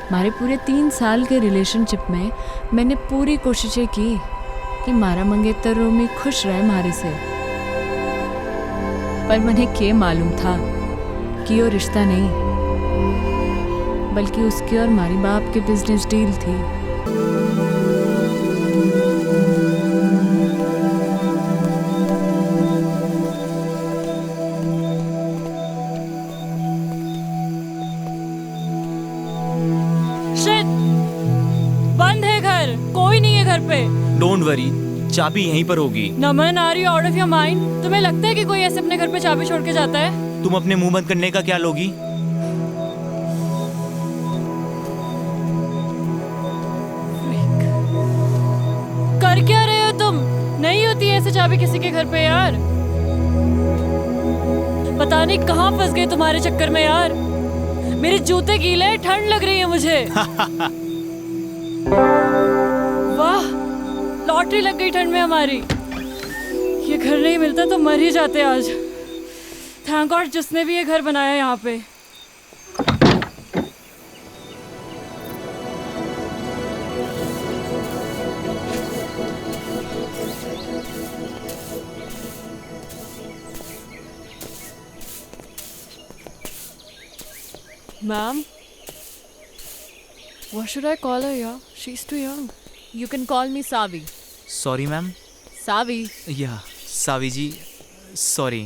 हमारे पूरे 3 साल के रिलेशनशिप में मैंने पूरी कोशिशें की कि मारा मंगेतर रोमी खुश रहे हमारे से, पर मुझे क्या मालूम था कि वो रिश्ता नहीं बल्कि उसके और हमारी बाप के बिजनेस डील थी। बंद है घर, कोई नहीं है घर पे। डोंट वरी, चाबी यहीं पर होगी। Naman, are you out of your mind? तुम्हें लगता है कि कोई ऐसे अपने घर पे चाबी छोड़ के जाता है? तुम अपने मुंह बंद करने का क्या लोगी? कर क्या रहे हो तुम? नहीं होती ऐसे चाबी किसी के घर पे यार। पता नहीं कहाँ फंस गए तुम्हारे चक्कर में यार। मेरे जूते गीले, ठंड लग रही है मुझे। वाह, लॉटरी लग गई ठंड में हमारी। ये घर नहीं मिलता तो मर ही जाते आज। थैंक गॉड जिसने भी ये घर बनाया यहाँ पे। Ma'am, what should I call her? Yeah, she's too young. You can call me Savi. Sorry ma'am. Savi, या सावी जी, sorry.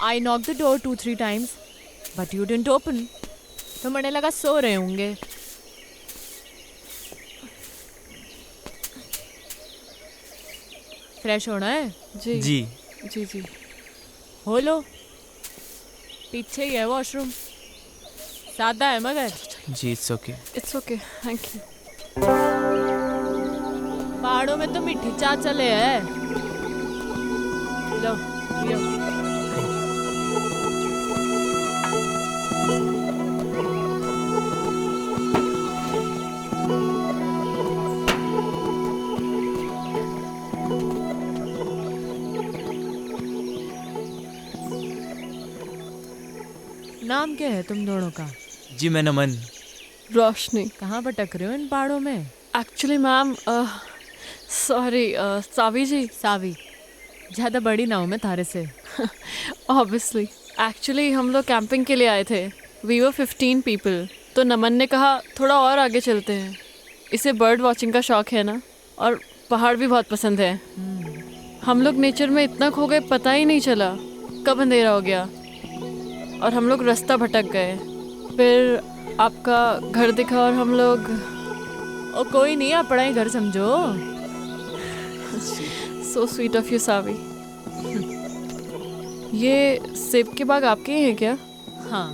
I knocked the door 2-3 times, but you didn't open. तो मुझे लगा सो रहे होंगे। फ्रेश होना है? जी जी जी जी। हो लो, पीछे ही है वॉशरूम, सादा है मगर। जी, it's okay. It's okay, thank you. पहाड़ों में तो मीठी चाय चले है। लो पियो। नाम क्या है तुम दोनों का? जी मैं नमन। रोशनी। कहाँ भटक रहे हो इन पहाड़ों में? एक्चुअली मैम, सॉरी, सावी जी। सावी, ज़्यादा बड़ी ना हूँ मैं थारे से। ऑब्वियसली। एक्चुअली हम लोग कैंपिंग के लिए आए थे। We were 15 people. तो नमन ने कहा थोड़ा और आगे चलते हैं। इसे बर्ड वॉचिंग का शौक है ना, और पहाड़ भी बहुत पसंद है। हम लोग नेचर में इतना खो गए, पता ही नहीं चला कब अंधेरा हो गया और हम लोग रास्ता भटक गए। फिर आपका घर दिखा और हम लोग। ओ कोई नहीं, अपना ही घर समझो। सो स्वीट ऑफ यू सावी। ये सेब के बाग आपके ही हैं क्या? हाँ,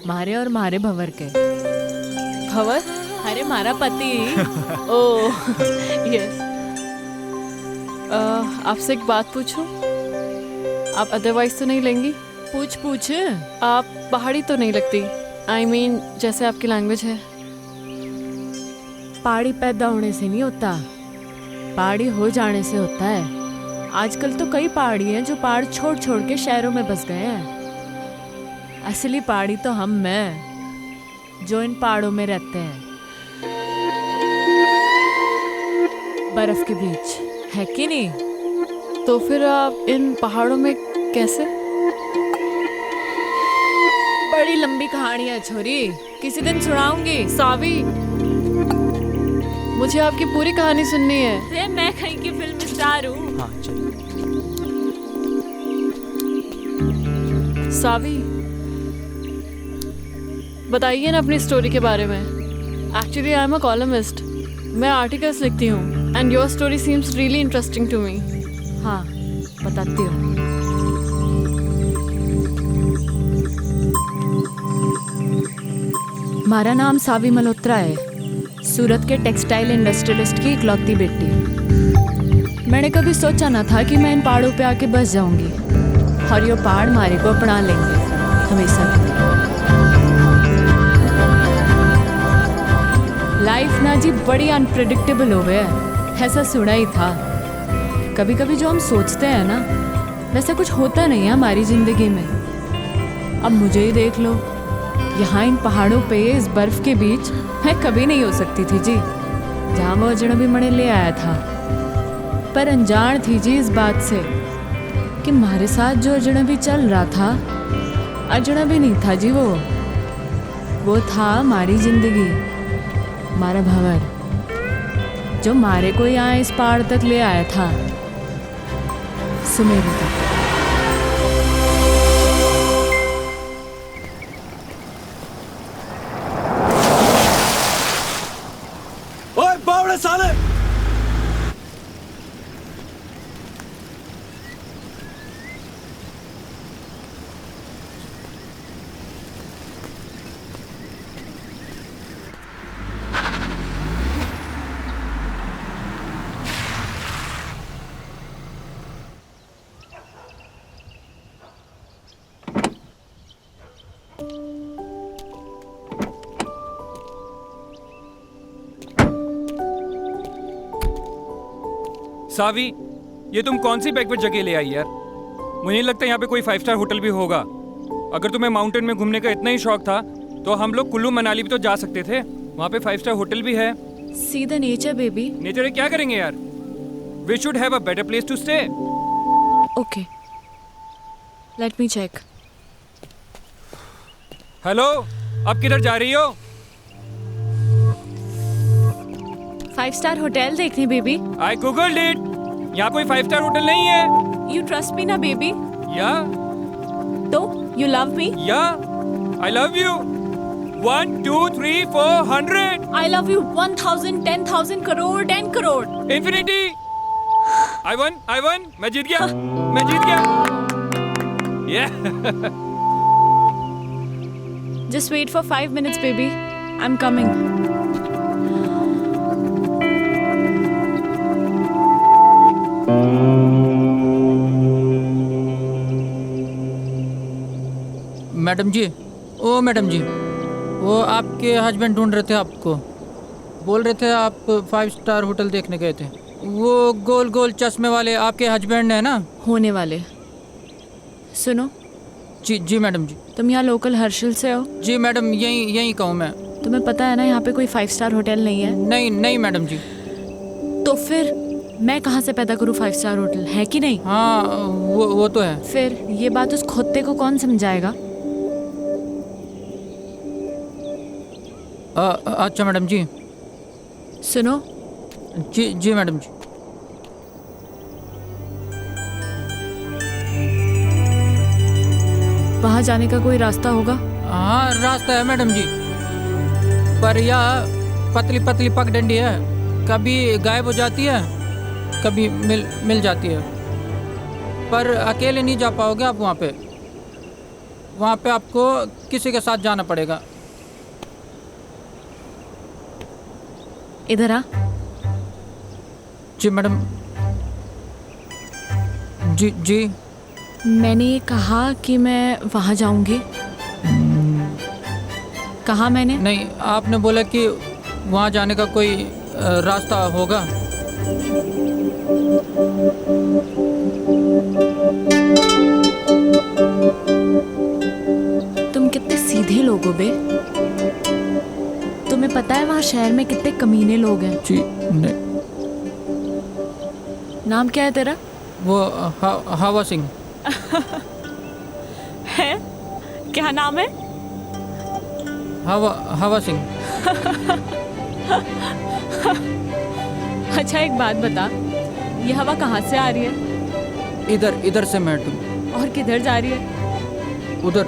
मारे और मारे भंवर के। भंवर? अरे मारा पति। Oh yes. आपसे एक बात पूछूं? आप अदरवाइज तो नहीं लेंगी? पूछ पूछ। आप पहाड़ी तो नहीं लगती। आई मीन जैसे आपकी लैंग्वेज है। पहाड़ी पैदा होने से नहीं होता, पहाड़ी हो जाने से होता है। आजकल तो कई पहाड़ी हैं जो पहाड़ छोड़ छोड़ के शहरों में बस गए हैं। असली पहाड़ी तो हम हैं जो इन पहाड़ों में रहते हैं, बर्फ के बीच, है कि नहीं? तो फिर आप इन पहाड़ों में कैसे? बड़ी लंबी कहानी है छोरी, किसी दिन सुनाऊंगी। सावी, मुझे आपकी पूरी कहानी सुननी है। अरे मैं कहीं की फिल्म स्टार हूँ। हाँ चलो। सावी, बताइए ना अपनी स्टोरी के बारे में। Actually I am a columnist. मैं आर्टिकल्स लिखती हूँ and your story seems really interesting to me. हाँ बताती हूँ। हमारा नाम सावी मल्होत्रा है, सूरत के टेक्सटाइल इंडस्ट्रियलिस्ट की इकलौती बेटी। मैंने कभी सोचा ना था कि मैं इन पहाड़ों पे आके बस जाऊंगी और ये पहाड़ हमारे को अपना लेंगे हमेशा के लिए। लाइफ ना जी बड़ी अनप्रेडिक्टेबल हो गया है, ऐसा सुना ही था। कभी कभी जो हम सोचते हैं ना, वैसा कुछ होता नहीं है हमारी ज़िंदगी में। अब मुझे ही देख लो, यहाँ इन पहाड़ों पे इस बर्फ के बीच मैं कभी नहीं हो सकती थी जी, जहाँ वो अजनबी मणे ले आया था। पर अनजान थी जी इस बात से कि हमारे साथ जो अजनबी चल रहा था, अजनबी नहीं था जी, वो था हमारी जिंदगी, हमारा भंवर, जो मारे को यहाँ इस पहाड़ तक ले आया था, सुमेरु तक। ओए बावड़े साले! सावी, ये तुम कौन सी बैकवर्ड जगह ले आई यार? मुझे नहीं लगता यहाँ पे कोई 5 स्टार होटल भी होगा। अगर तुम्हें माउंटेन में घूमने का इतना ही शौक था तो हम लोग कुल्लू मनाली भी तो जा सकते थे, वहाँ पे 5 स्टार होटल भी है। See the nature baby. Nature है, क्या करेंगे यार? We should have a better place to stay. Okay, let me check. Hello, अब किधर जा रही हो? 5 स्टार होटल देखने बेबी। आई गूगल्ड इट, यहाँ कोई 5 स्टार होटल नहीं है। यू ट्रस्ट मी ना बेबी? या तो यू लव मी? या I love you. 1 2 3 4 100। I love you 1000, 10,000 crore, 10 crore. Infinity. I won, मैं जीत गया, मैं जीत गया। Yeah. Just wait for 5 minutes baby, I'm coming. Madam जी, ओ मैडम जी, वो आपके हस्बैंड ढूंढ रहे थे आपको, बोल रहे थे आप 5 स्टार होटल देखने गए थे। वो गोल गोल चश्मे वाले आपके हस्बैंड है ना? होने वाले। सुनो जी मैडम जी। तुम यहाँ लोकल हर्षल से हो? जी मैडम, यहीं कहूँ मैं। तुम्हें पता है ना यहाँ पे कोई 5 स्टार होटल नहीं है? नहीं मैडम जी। तो फिर मैं कहाँ से पैदा करूँ 5 स्टार होटल, है कि नहीं? हाँ वो तो है। फिर ये बात उस खोते को कौन समझाएगा? अच्छा मैडम जी। सुनो। जी मैडम जी। वहाँ जाने का कोई रास्ता होगा? हाँ रास्ता है मैडम जी, पर यह पतली पतली पगडंडी है, कभी गायब हो जाती है, कभी मिल जाती है। पर अकेले नहीं जा पाओगे आप वहाँ पे आपको किसी के साथ जाना पड़ेगा। इधर आ। जी मैडम। जी मैंने ये कहा कि मैं वहाँ जाऊंगी। कहा मैंने? नहीं, आपने बोला कि वहाँ जाने का कोई रास्ता होगा। तुम कितने सीधे लोग हो बे। तुम्हें पता है वहाँ शहर में कितने कमीने लोग हैं? जी नहीं। नाम क्या है तेरा? वो हवा सिंह है? क्या नाम है? हवा सिंह। अच्छा एक बात बता, ये हवा कहाँ से आ रही है? इधर से मैडम। और किधर जा रही है? उधर।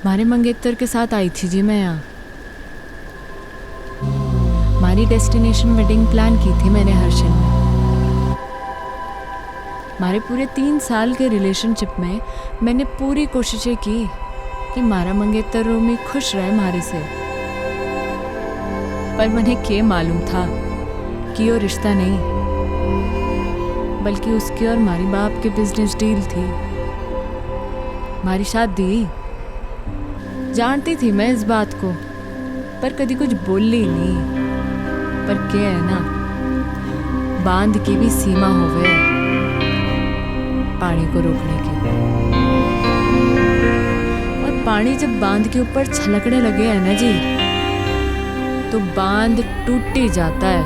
हमारे मंगेतर के साथ आई थी जी मैं यहाँ। हमारी डेस्टिनेशन वेडिंग प्लान की थी मैंने हर्षल में। हमारे पूरे 3 साल के रिलेशनशिप में मैंने पूरी कोशिशें की कि मारा मंगेतर रोमी खुश रहे मारे से, पर मने के मालूम था कि वो रिश्ता नहीं बल्कि उसकी और मारी बाप के बिजनेस डील थी। मारी शादी जानती थी मैं इस बात को, पर कभी कुछ बोली नहीं। पर क्या है ना, बांध की भी सीमा होवे पानी को रोकने की, और पानी जब बांध के ऊपर छलकने लगे है ना जी, तो बांध टूट ही जाता है।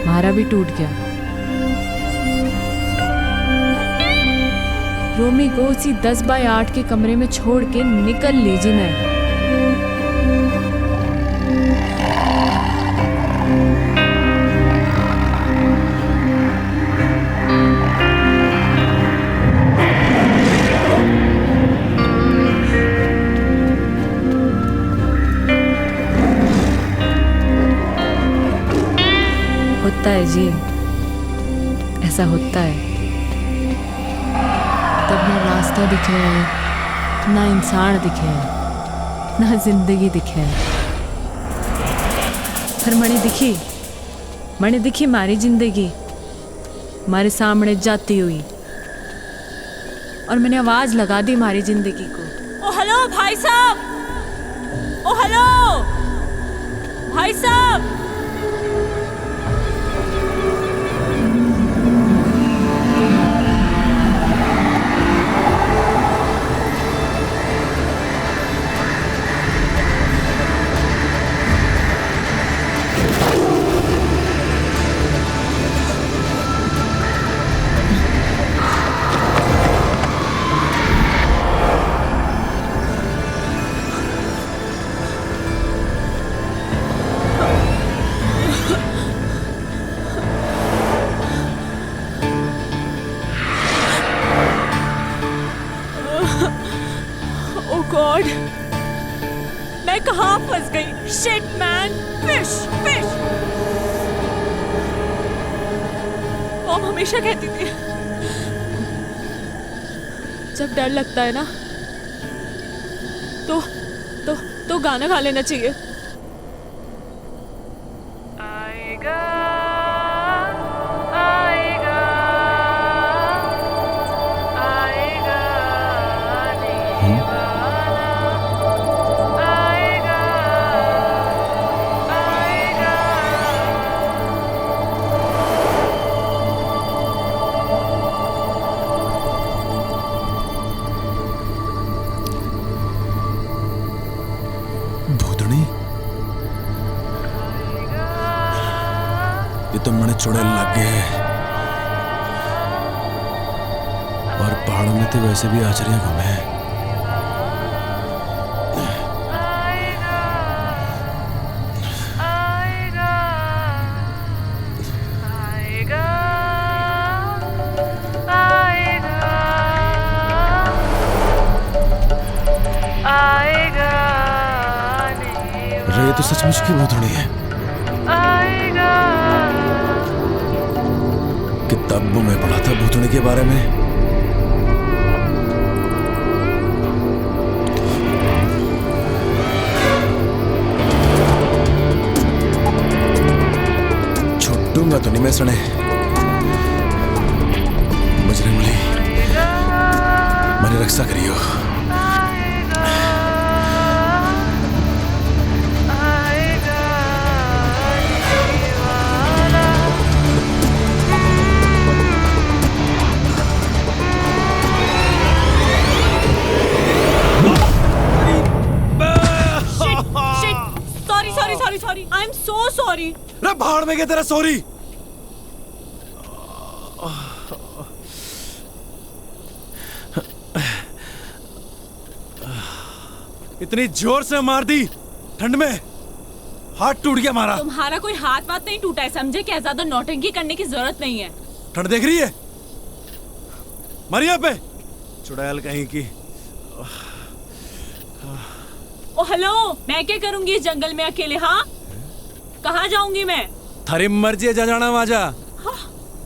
मारा भी टूट गया। रोमी को उसी 10x8 के कमरे में छोड़ के निकल लीजिए मैं। होता है जी, ऐसा होता है। तब ना रास्ता दिखे है, ना इंसान दिखे है, ना जिंदगी दिखे है। पर मैंने दिखी मारी जिंदगी हमारे सामने जाती हुई, और मैंने आवाज लगा दी मारी जिंदगी को। ओ हेलो भाई साहब, ओ हेलो भाई साहब। गॉड, मैं कहाँ फंस गई? Shit man, fish fish. Mom हमेशा कहती थी जब डर लगता है ना तो गाना गा लेना चाहिए। आएगा आएगा आएगा ये तो मने चुड़ैल लग गए, और पहाड़ों में तो वैसे भी आचरियां कम है। अरे ये तो सचमुच की भूतनी है। किताबों में पढ़ा था भूतनी के बारे में। छुट्टूंगा तो नहीं मैं सुने। बजरंग बली मेरी रक्षा करियो। Sorry, I'm so sorry. रे भाड़ में गया तेरा सॉरी। इतनी जोर से मार दी ठंड में, हाथ टूट गया हमारा। तुम्हारा कोई हाथ वाथ नहीं टूटा है, समझे? क्या ज्यादा नौटंकी करने की जरूरत नहीं है। ठंड देख रही है मरिया पे, चुड़ैल कहीं की। ओ हेलो, मैं क्या करूंगी इस जंगल में अकेले? हाँ, कहाँ जाऊंगी मैं? थारी मर्जी है, जा जाना वहां जा।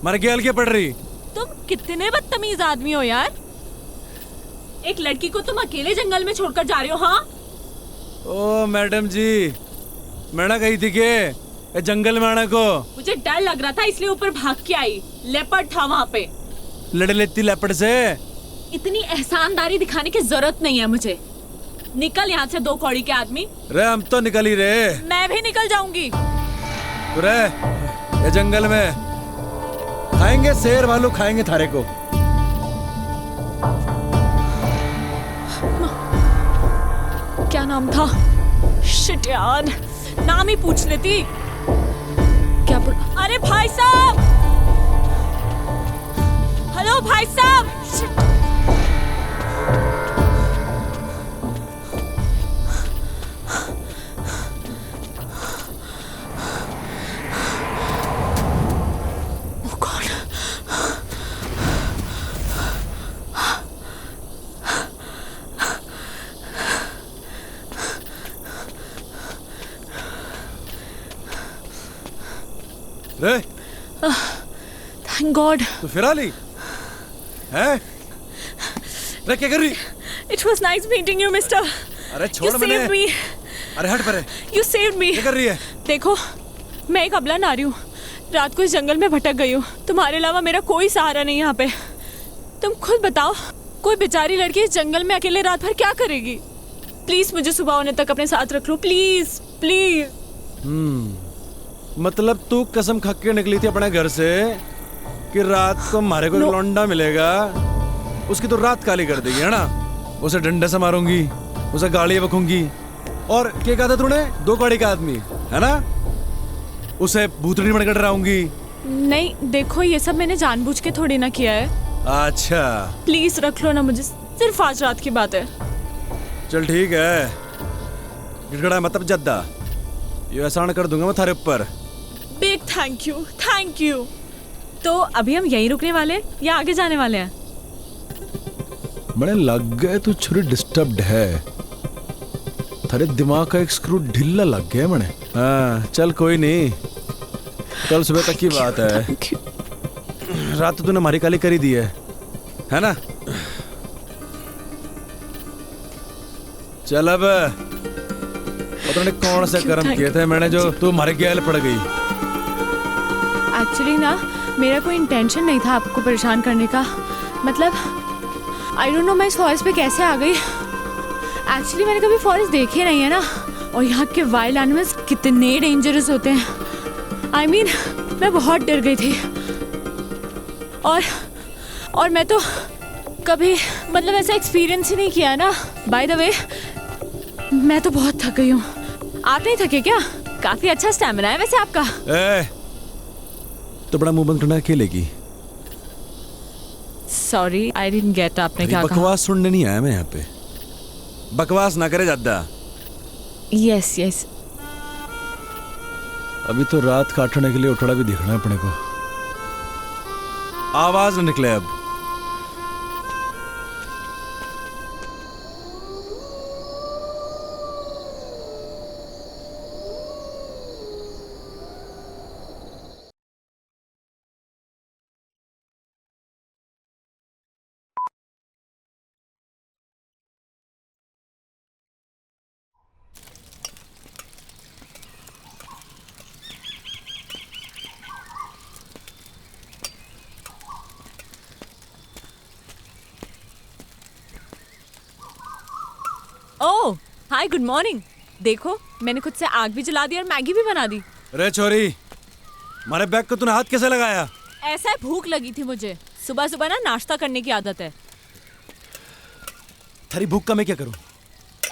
मर गया के पड़ रही। तुम कितने बदतमीज आदमी हो यार। एक लड़की को तुम अकेले जंगल में छोड़कर जा रहे हो? हाँ ओ मैडम जी, मैं ना कही थी कि ये जंगल में आने को। मुझे डर लग रहा था इसलिए ऊपर भाग के आई। लेपर्ड था वहाँ पे। लड़ लेती लेपर्ड से। इतनी एहसानदारी दिखाने की जरूरत नहीं है मुझे। निकल यहाँ से 2 कौड़ी के आदमी। रे हम तो निकल ही रहे। मैं भी निकल जाऊंगी। तो रे ये जंगल में खाएंगे, शेर भालू खाएंगे थारे को। क्या नाम था? शिट यार, नाम ही पूछ लेती। क्या अरे भाई साहब, हेलो भाई साहब। शिट। वो कौन? रे थैंक गॉड। तो फिर आ ली है? रे क्या कर रही? It was nice meeting you, mister. अरे छोड़ You मैंने। saved me. अरे हट परे। You saved me. क्या कर रही है? देखो, मैं एक अबला नारी हूँ। रात को इस जंगल में भटक गई हूँ। तुम्हारे अलावा मेरा कोई सहारा नहीं यहाँ पे। तुम खुद बताओ, कोई बेचारी लड़की इस जंगल में अकेले रात भर क्या करेगी? प्लीज मुझे सुबह होने तक अपने साथ रख लो, प्लीज प्लीज। मतलब तू कसम खा के निकली थी अपने घर से कि रात को हमारे को लौंडा मिलेगा, उसकी तो रात काली कर देगी, है ना? उसे डंडे से मारूंगी, उसे गाड़ी बकूंगी, और क्या कहा था तूने? 2 कौड़ी का आदमी, है ना? उसे भूतनी बनकर डराऊंगी। नहीं देखो, ये सब मैंने जानबूझ के थोड़ी ना किया है। अच्छा प्लीज रख लो ना मुझे, सिर्फ आज रात की बात है। चल ठीक है, गिड़गड़ा मतलब जद्दा, ये एहसान कर दूंगा मैं थारे ऊपर। Big thank you, thank you. तो अभी हम यहीं रुकने वाले हैं या आगे जाने वाले हैं? बड़े लग गए तू छुरी डिस्टर्ब्ड है, थारे दिमाग का एक स्क्रू ढीला लग गया मने। हाँ चल कोई नहीं, कल सुबह तक की बात है। रात तो तूने हमारी काली करी दी है ना? चल अब पता नहीं कौन से कर्म किए थे मैंने जो तू हमारे गैल पड़ गई। एक्चुअली ना मेरा कोई इंटेंशन नहीं था आपको परेशान करने का। मतलब आई डोंट नो मैं इस फॉरेस्ट पे कैसे आ गई। एक्चुअली मैंने कभी फॉरेस्ट देखे नहीं है ना, और यहाँ के वाइल्ड एनिमल्स कितने डेंजरस होते हैं। आई मीन मैं बहुत डर गई थी, और मैं तो कभी मतलब ऐसा एक्सपीरियंस ही नहीं किया ना। बाय द वे मैं तो बहुत थक गई हूँ। आप नहीं थके क्या? काफी अच्छा स्टैमिना है वैसे आपका। तो बड़ा मुंह बंद करना अकेलेगी। सॉरी आई डिडंट गेट, आपने क्या कहा? बकवास सुनने नहीं आया मैं यहाँ पे, बकवास ना करे ज्यादा। Yes yes. अभी तो रात काटने के लिए उठड़ा भी दिखना है अपने को, आवाज न निकले अब। ओह हाय, गुड मॉर्निंग। देखो मैंने खुद से आग भी जला दी और मैगी भी बना दी। रे छोरी, हमारे बैग को तूने हाथ कैसे लगाया? ऐसा है, भूख लगी थी मुझे। सुबह सुबह ना नाश्ता करने की आदत है। थारी भूख का मैं क्या करूं?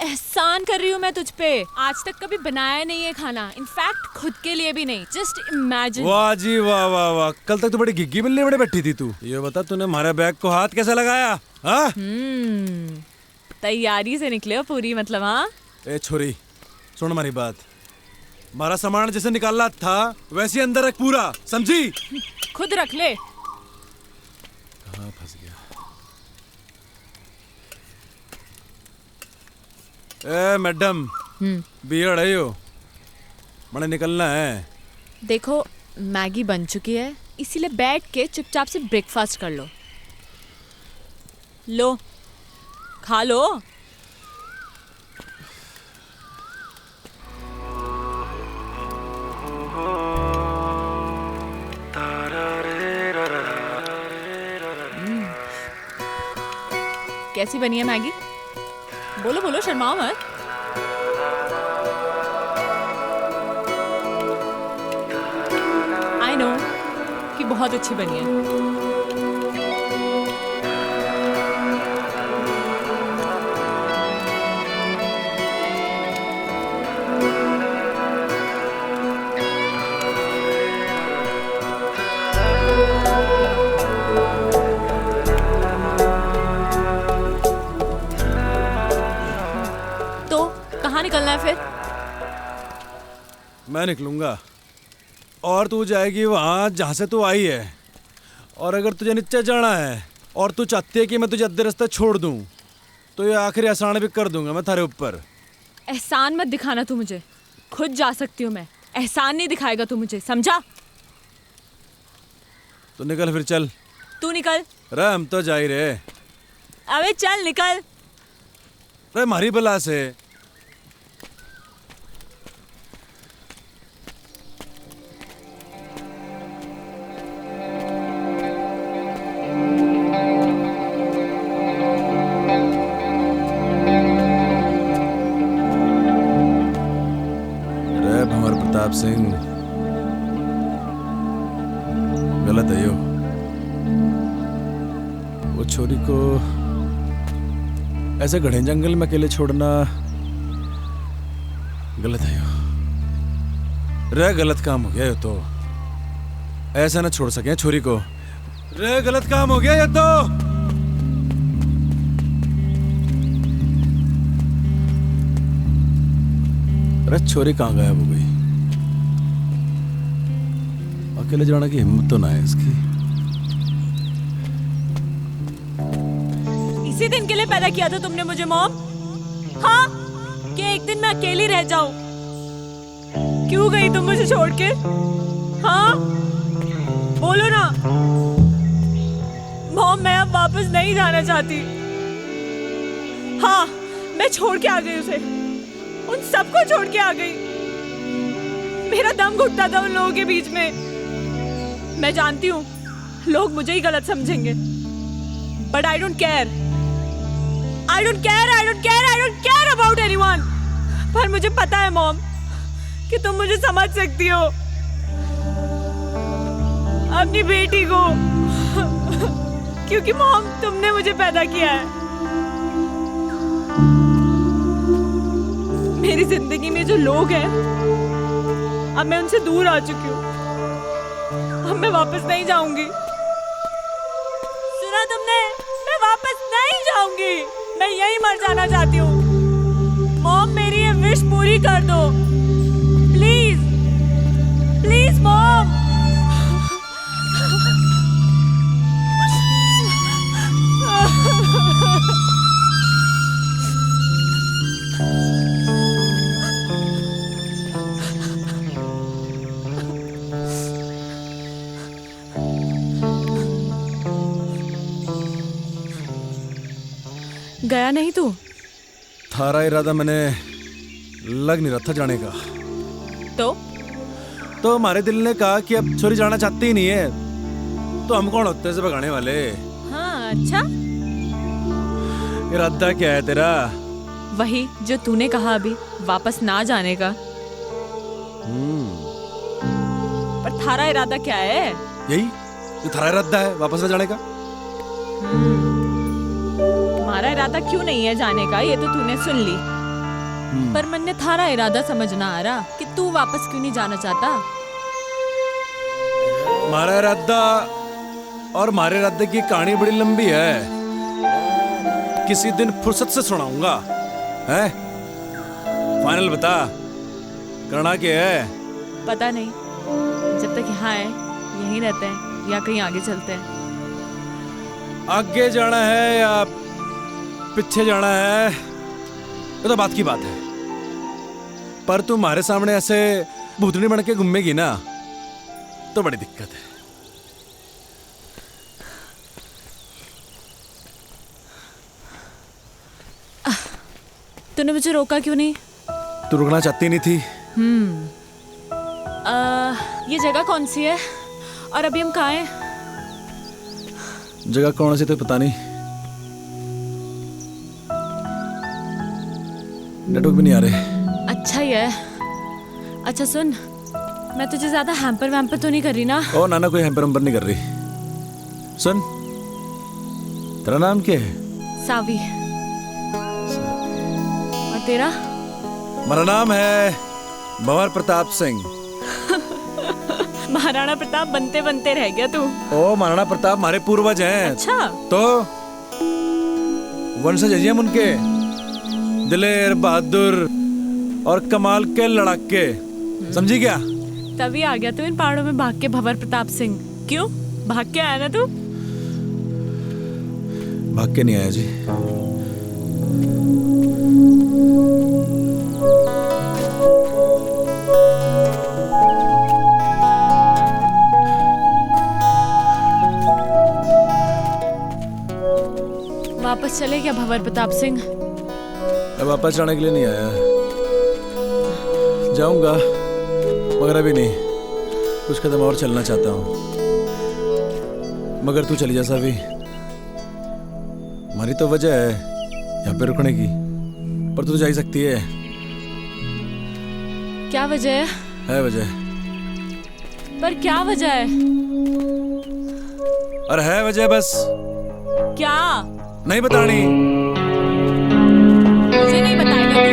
एहसान कर रही हूँ मैं तुझ पे। आज तक कभी बनाया नहीं है खाना, इनफैक्ट खुद के लिए भी नहीं। Just imagine. वाह जी वाह वाह वाह, कल तक तो बड़ी घिग्गी मिलने बड़े बैठी थी तू। ये बता तूने हमारे बैग को हाथ कैसे लगाया? हाँ तैयारी से निकले हो पूरी, मतलब। हाँ ए छोरी सुन हमारी बात, हमारा सामान जैसे निकालना था वैसे ही अंदर रख पूरा, समझी? खुद रख ले। कहाँ फंस गया? ए मैडम, बियर है यो, मैंने निकलना है। देखो मैगी बन चुकी है, इसीलिए बैठ के चुपचाप से ब्रेकफास्ट कर लो। लो खा लो। कैसी बनी है मैगी? बोलो बोलो, शर्माओ मत। आई नो कि बहुत अच्छी बनी है। तो कहाँ निकलना है फिर? मैं निकलूंगा और तू जाएगी वहां जहां से तू आई है। और अगर तुझे नीचे जाना है और तू चाहती है कि मैं तुझे अद्धे रास्ते छोड़ दूं तो ये आखिरी एहसान भी कर दूंगा मैं थारे ऊपर। एहसान मत दिखाना तू मुझे, खुद जा सकती हूँ मैं। एहसान नहीं दिखाएगा तू मुझे, समझा? तो निकल फिर, चल। तू निकल। रे हम तो जा ही रहे। अबे चल निकल। रे मारी बला से। रे भंवर प्रताप सिंह, गलत है यो। वो छोरी को ऐसे घने जंगल में अकेले छोड़ना गलत है यो। रे गलत काम हो गया ये तो। ऐसा ना छोड़ सके छोरी को। रे गलत काम हो गया ये तो। अरे छोरी कहाँ गायब हो गई? अकेले जाने की हिम्मत तो ना है इसकी। इसी दिन के लिए पैदा किया था तुमने मुझे मॉम? हाँ, कि एक दिन मैं अकेली रह जाऊं। क्यों गई तुम मुझे छोड़ के? हाँ, बोलो ना। मॉम, मैं अब वापस नहीं जाना चाहती। हाँ, मैं छोड़ के आ गई उसे, उन सबको छोड़ के आ गई। मेरा दम घुटता था उन लोगों के बीच में। मैं जानती हूँ लोग मुझे ही गलत समझेंगे, but I don't care. I don't care about anyone। पर मुझे पता है मॉम कि तुम मुझे समझ सकती हो, अपनी बेटी को। क्योंकि मॉम, तुमने मुझे पैदा किया है। मेरी जिंदगी में जो लोग हैं, अब मैं उनसे दूर आ चुकी हूँ। अब मैं वापस नहीं जाऊंगी। सुना तुमने? मैं वापस नहीं जाऊंगी। मैं यहीं मर जाना चाहती हूँ। मॉम, मेरी ये विश पूरी कर दो, प्लीज प्लीज मॉम। गया नहीं तू? थारा इरादा मैंने लग नहीं रहा था जाने का। तो हमारे दिल ने कहा कि अब छोरी जाना चाहती ही नहीं है, तो हम कौन होते हैं इसे भगाने वाले? हाँ, अच्छा। इरादा क्या है तेरा? वही जो तूने कहा अभी, वापस ना जाने का। पर थारा इरादा क्या है? यही जो थारा इरादा है, वापस न जाने का। हमारा इरादा क्यों नहीं है जाने का, ये तो तूने सुन ली। पर मन ने थारा इरादा समझना आ रहा कि तू वापस क्यों नहीं जाना चाहता। हमारा इरादा और हमारे इरादे की कहानी बड़ी लंबी है, किसी दिन फुर्सत से सुनाऊंगा। है फाइनल बता, करना क्या है? पता नहीं, जब तक यहाँ है यहीं रहते हैं या कहीं आगे चलते हैं। आगे जाना है या पीछे जाना है ये तो बात की बात है, पर तू हमारे सामने ऐसे भूतनी बन के घूमेगी ना तो बड़ी दिक्कत है। तूने मुझे रोका क्यों नहीं? तू रुकना चाहती नहीं थी। ये जगह कौन सी है और अभी हम कहाँ हैं? जगह कौन सी तो पता नहीं, नेटवर्क भी नहीं आ रहे। अच्छा ही है। अच्छा सुन, मैं तुझे ज्यादा हैम्पर वैम्पर तो नहीं कर रही ना? ओ नाना, कोई हैम्पर वैम्पर नहीं कर रही। सुन, तेरा नाम क्या है? सावी। और तेरा? मेरा नाम है भंवर प्रताप सिंह। महाराणा प्रताप बनते बनते रह गया तू। ओ महाराणा प्रताप हमारे पूर्वज हैं। अच्छा। तो वंशज हैं हम उनके, दिलेर, बहादुर और कमाल के लड़ाके, समझी क्या? तभी आ गया तू इन पहाड़ों में भाग के भंवर प्रताप सिंह। क्यों भाग के आया ना तू? भाग के नहीं आया जी। वापस चले क्या भंवर प्रताप सिंह? मैं वापस जाने के लिए नहीं आया, जाऊंगा मगर अभी नहीं, कुछ कदम और चलना चाहता हूँ। मगर तू चली जा सावी, हमारी तो वजह है यहाँ पे रुकने की, पर तू तो जा ही सकती है। क्या वजह है वजह, पर क्या वजह है? अरे है वजह, बस क्या? नहीं बतानी। मुझे नहीं बताएगा तू?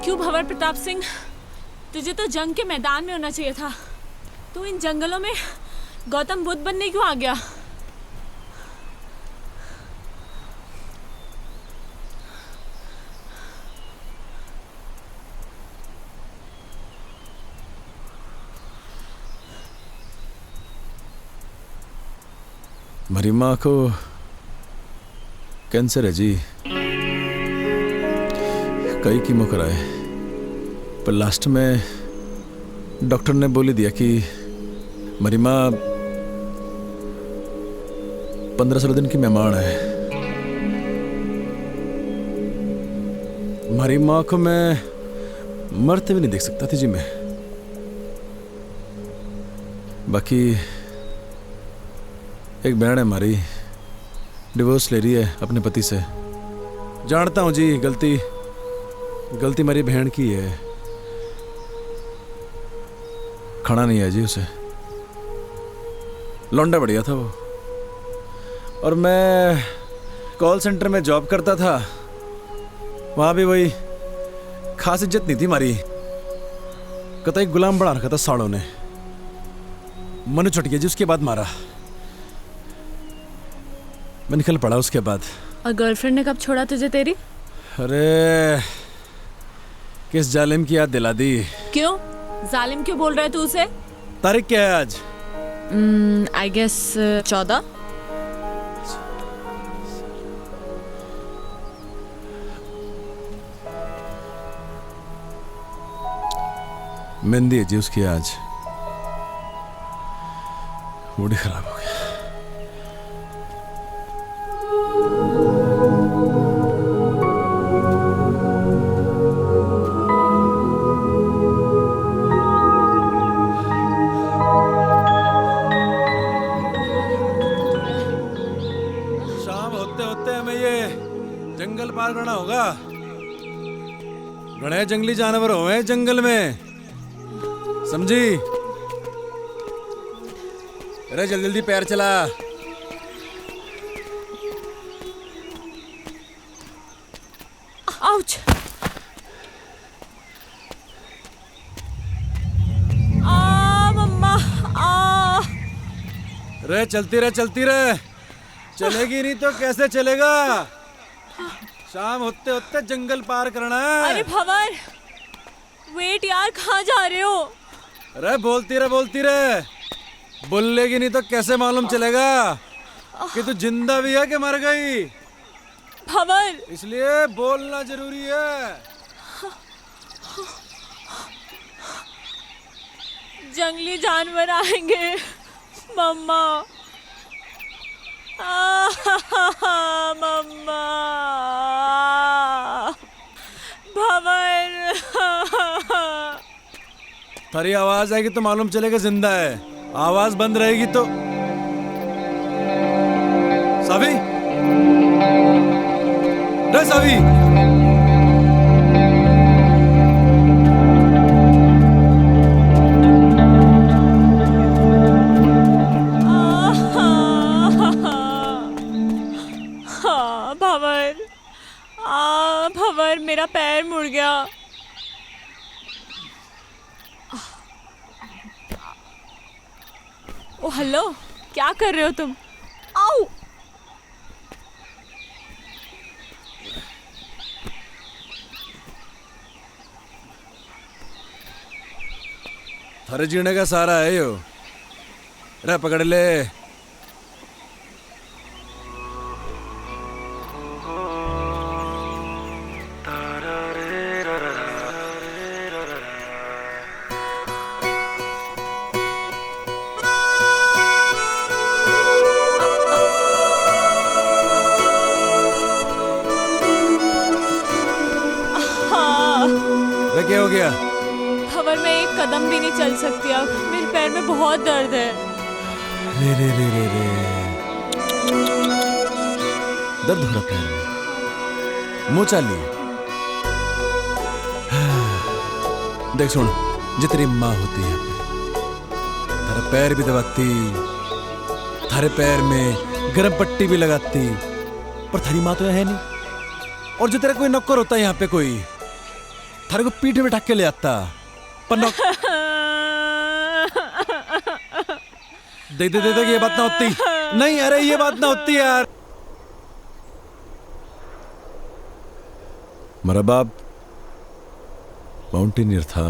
क्यों भंवर प्रताप सिंह, तुझे तो जंग के मैदान में होना चाहिए था। तू इन जंगलों में गौतम बुद्ध बनने क्यों आ गया? मेरी माँ को कैंसर है जी, कई कीमो कराए, पर लास्ट में डॉक्टर ने बोली दिया कि मेरी माँ 15-16 दिन की मेहमान है। हमारी माँ को मैं मरते भी नहीं देख सकता थी जी मैं। बाकी एक बहन है हमारी, डिवोर्स ले रही है अपने पति से। जानता हूँ जी, गलती मेरी बहन की है, खाना नहीं है जी उसे। लौंडा बढ़िया था वो, और मैं कॉल सेंटर में जॉब करता था, वहाँ भी वही खास इज्जत नहीं थी हमारी, कतई गुलाम बना रखा था साड़ों ने। मनु चट गया जी, उसके बाद मारा, मैं निकल पड़ा उसके बाद। और गर्लफ्रेंड ने कब छोड़ा तुझे तेरी? अरे किस जालिम की याद दिला दी। क्यों जालिम क्यों बोल रहा है तू उसे? तारीख क्या है आज? I guess 14। मेहंदी है जी उसकी आज, मूड ही खराब हो गया। जंगल पार करना होगा, घने जंगली जानवर हुए जंगल में, समझी? अरे जल्दी जल्दी पैर चला। आउच। आ मम्मा आ। रे चलती रहे, चलेगी नहीं तो कैसे चलेगा? शाम होते होते जंगल पार करना है। अरे भंवर, वेट यार, कहाँ जा रहे हो? अरे बोलती रहे, बोलेगी नहीं तो कैसे मालूम चलेगा कि तू जिंदा भी है कि मर गई? भंवर, इसलिए बोलना जरूरी है। जंगली जानवर आएंगे मम्मा। मम्मा भवन थारी आवाज आएगी तो मालूम चलेगा जिंदा है, आवाज बंद रहेगी तो। सावी, रे सावी, भंवर, भंवर मेरा पैर मुड़ गया। ओ हेलो, क्या कर रहे हो तुम? आओ। थारे जीने का सहारा है यो, रे पकड़ ले। रे क्या हो गया? भंवर मैं एक कदम भी नहीं चल सकती अब, मेरे पैर में बहुत दर्द है। रे रे रे रे रे, दर्द हो रहा पैर में, मुंह चाली। देख सुन, जो तेरी माँ होती है थारा पैर भी दबाती, थारे पैर में गरम पट्टी भी लगाती, पर थारी माँ तो है नहीं। और जो तेरा कोई नौकर होता है यहाँ पे कोई, थारे को पीठ में ढक के ले आता, पर देख दे दे ये बात ना होती। नहीं अरे ये बात ना होती यार। मेरा बाप माउंटेनियर था,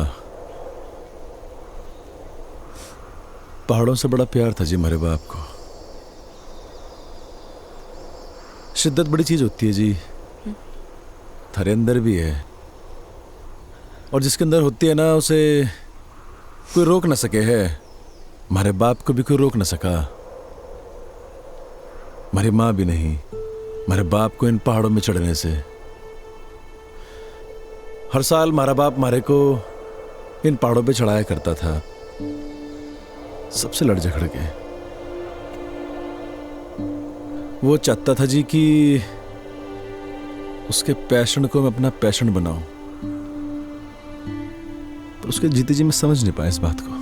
पहाड़ों से बड़ा प्यार था जी मेरे बाप को। शिद्दत बड़ी चीज होती है जी, थारे अंदर भी है, और जिसके अंदर होती है ना उसे कोई रोक ना सके है। हमारे बाप को भी कोई रोक ना सका, हमारी माँ भी नहीं, हमारे बाप को इन पहाड़ों में चढ़ने से। हर साल हमारा बाप हमारे को इन पहाड़ों पे चढ़ाया करता था, सबसे लड़ झगड़ के। वो चाहता था जी कि उसके पैशन को मैं अपना पैशन बनाऊं, पर उसके जीते जी मैं समझ नहीं पाया इस बात को।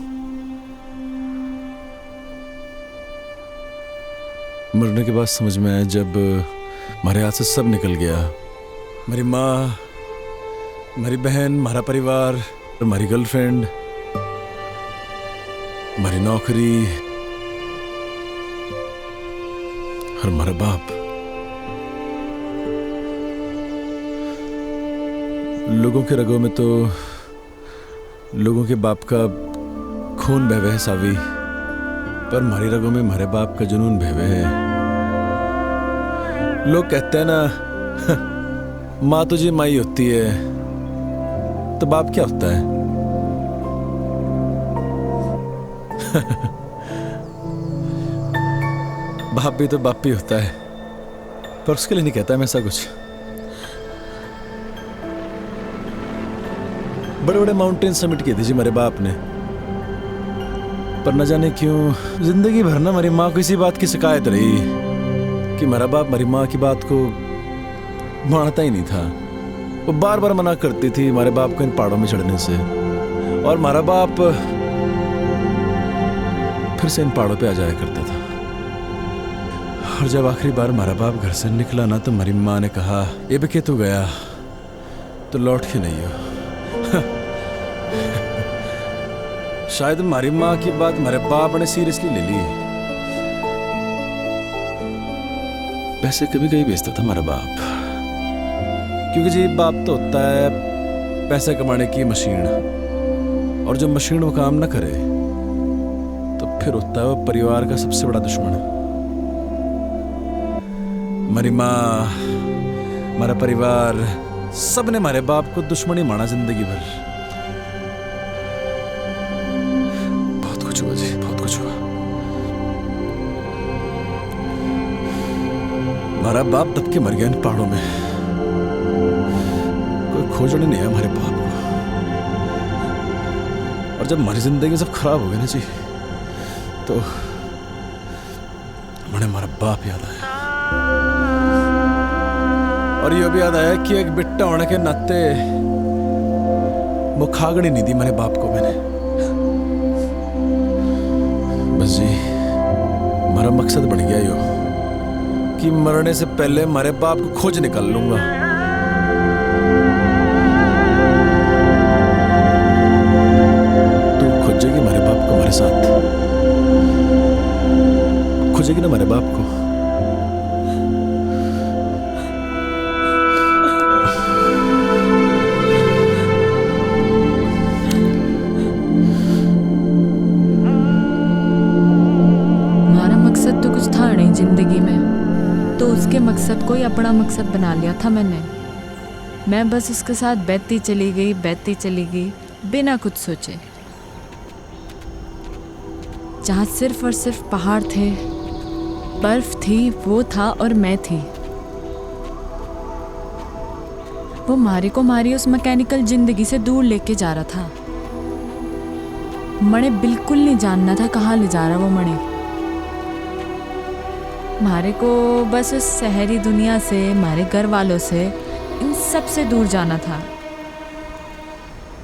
मरने के बाद समझ में आया जब हमारे हाथ से सब निकल गया। मेरी माँ, मेरी बहन, हमारा परिवार, हमारी गर्लफ्रेंड, हमारी नौकरी और हमारा बाप। लोगों के रगों में तो लोगों के बाप का खून बह है सावी, पर हमारी रगों में हमारे बाप का जुनून बह है। लोग कहते हैं ना माँ तो जी माँ ही होती है, तो बाप क्या होता है? बाप भी तो बाप ही होता है, पर उसके लिए नहीं कहता मैं ऐसा कुछ। बड़े बड़े माउंटेन समिट किए थे जी मेरे बाप ने, पर न जाने क्यों जिंदगी भर ना मेरी माँ को इसी बात की शिकायत रही कि मेरा बाप मेरी माँ की बात को मानता ही नहीं था। वो बार बार मना करती थी हमारे बाप को इन पहाड़ों में चढ़ने से, और हमारा बाप फिर से इन पहाड़ों पे आ जाया करता था। और जब आखिरी बार हमारा बाप घर से निकला ना, तो हमारी माँ ने कहा ये भी तू गया तो लौट के नहीं हो। शायद हमारी माँ की बात हमारे बाप ने सीरियसली ले ली। पैसे कभी कभी बेचता था हमारा बाप, क्योंकि जी बाप तो होता है पैसे कमाने की मशीन, और जब मशीन वो काम ना करे तो फिर होता है वो परिवार का सबसे बड़ा दुश्मन। हमारी माँ, हमारा परिवार, सब ने हमारे बाप को दुश्मन ही माना जिंदगी भर। बहुत कुछ हुआ जी, बहुत कुछ हुआ। हमारा बाप दब के मर गया इन पहाड़ों में। कोई खोजने नहीं है हमारे बाप को। और जब हमारी जिंदगी सब खराब हो गई ना जी, तो मैंने हमारा बाप याद आया। और ये भी याद आया कि एक बिट्टा होने के नाते वो खागड़ी नहीं दी मेरे बाप को मैंने। बस जी हमारा मकसद बन गया यो कि मरने से पहले हमारे बाप को खोज निकाल लूंगा। तू खोजेगी हमारे बाप को हमारे साथ, खोजेगी ना हमारे बाप को। मकसद तो कुछ था नहीं जिंदगी में, तो उसके मकसद को ही अपना मकसद बना लिया था मैंने। मैं बस उसके साथ बहती चली गई बिना कुछ सोचे। जहाँ सिर्फ और सिर्फ पहाड़ थे, बर्फ थी, वो था और मैं थी। वो मारी को मारी उस मैकेनिकल जिंदगी से दूर लेके जा रहा था। मणे बिल्कुल नहीं जानना था कहाँ ले जा रहा वो मणे। मारे को बस उस शहरी दुनिया से, हमारे घर वालों से, इन सब से दूर जाना था।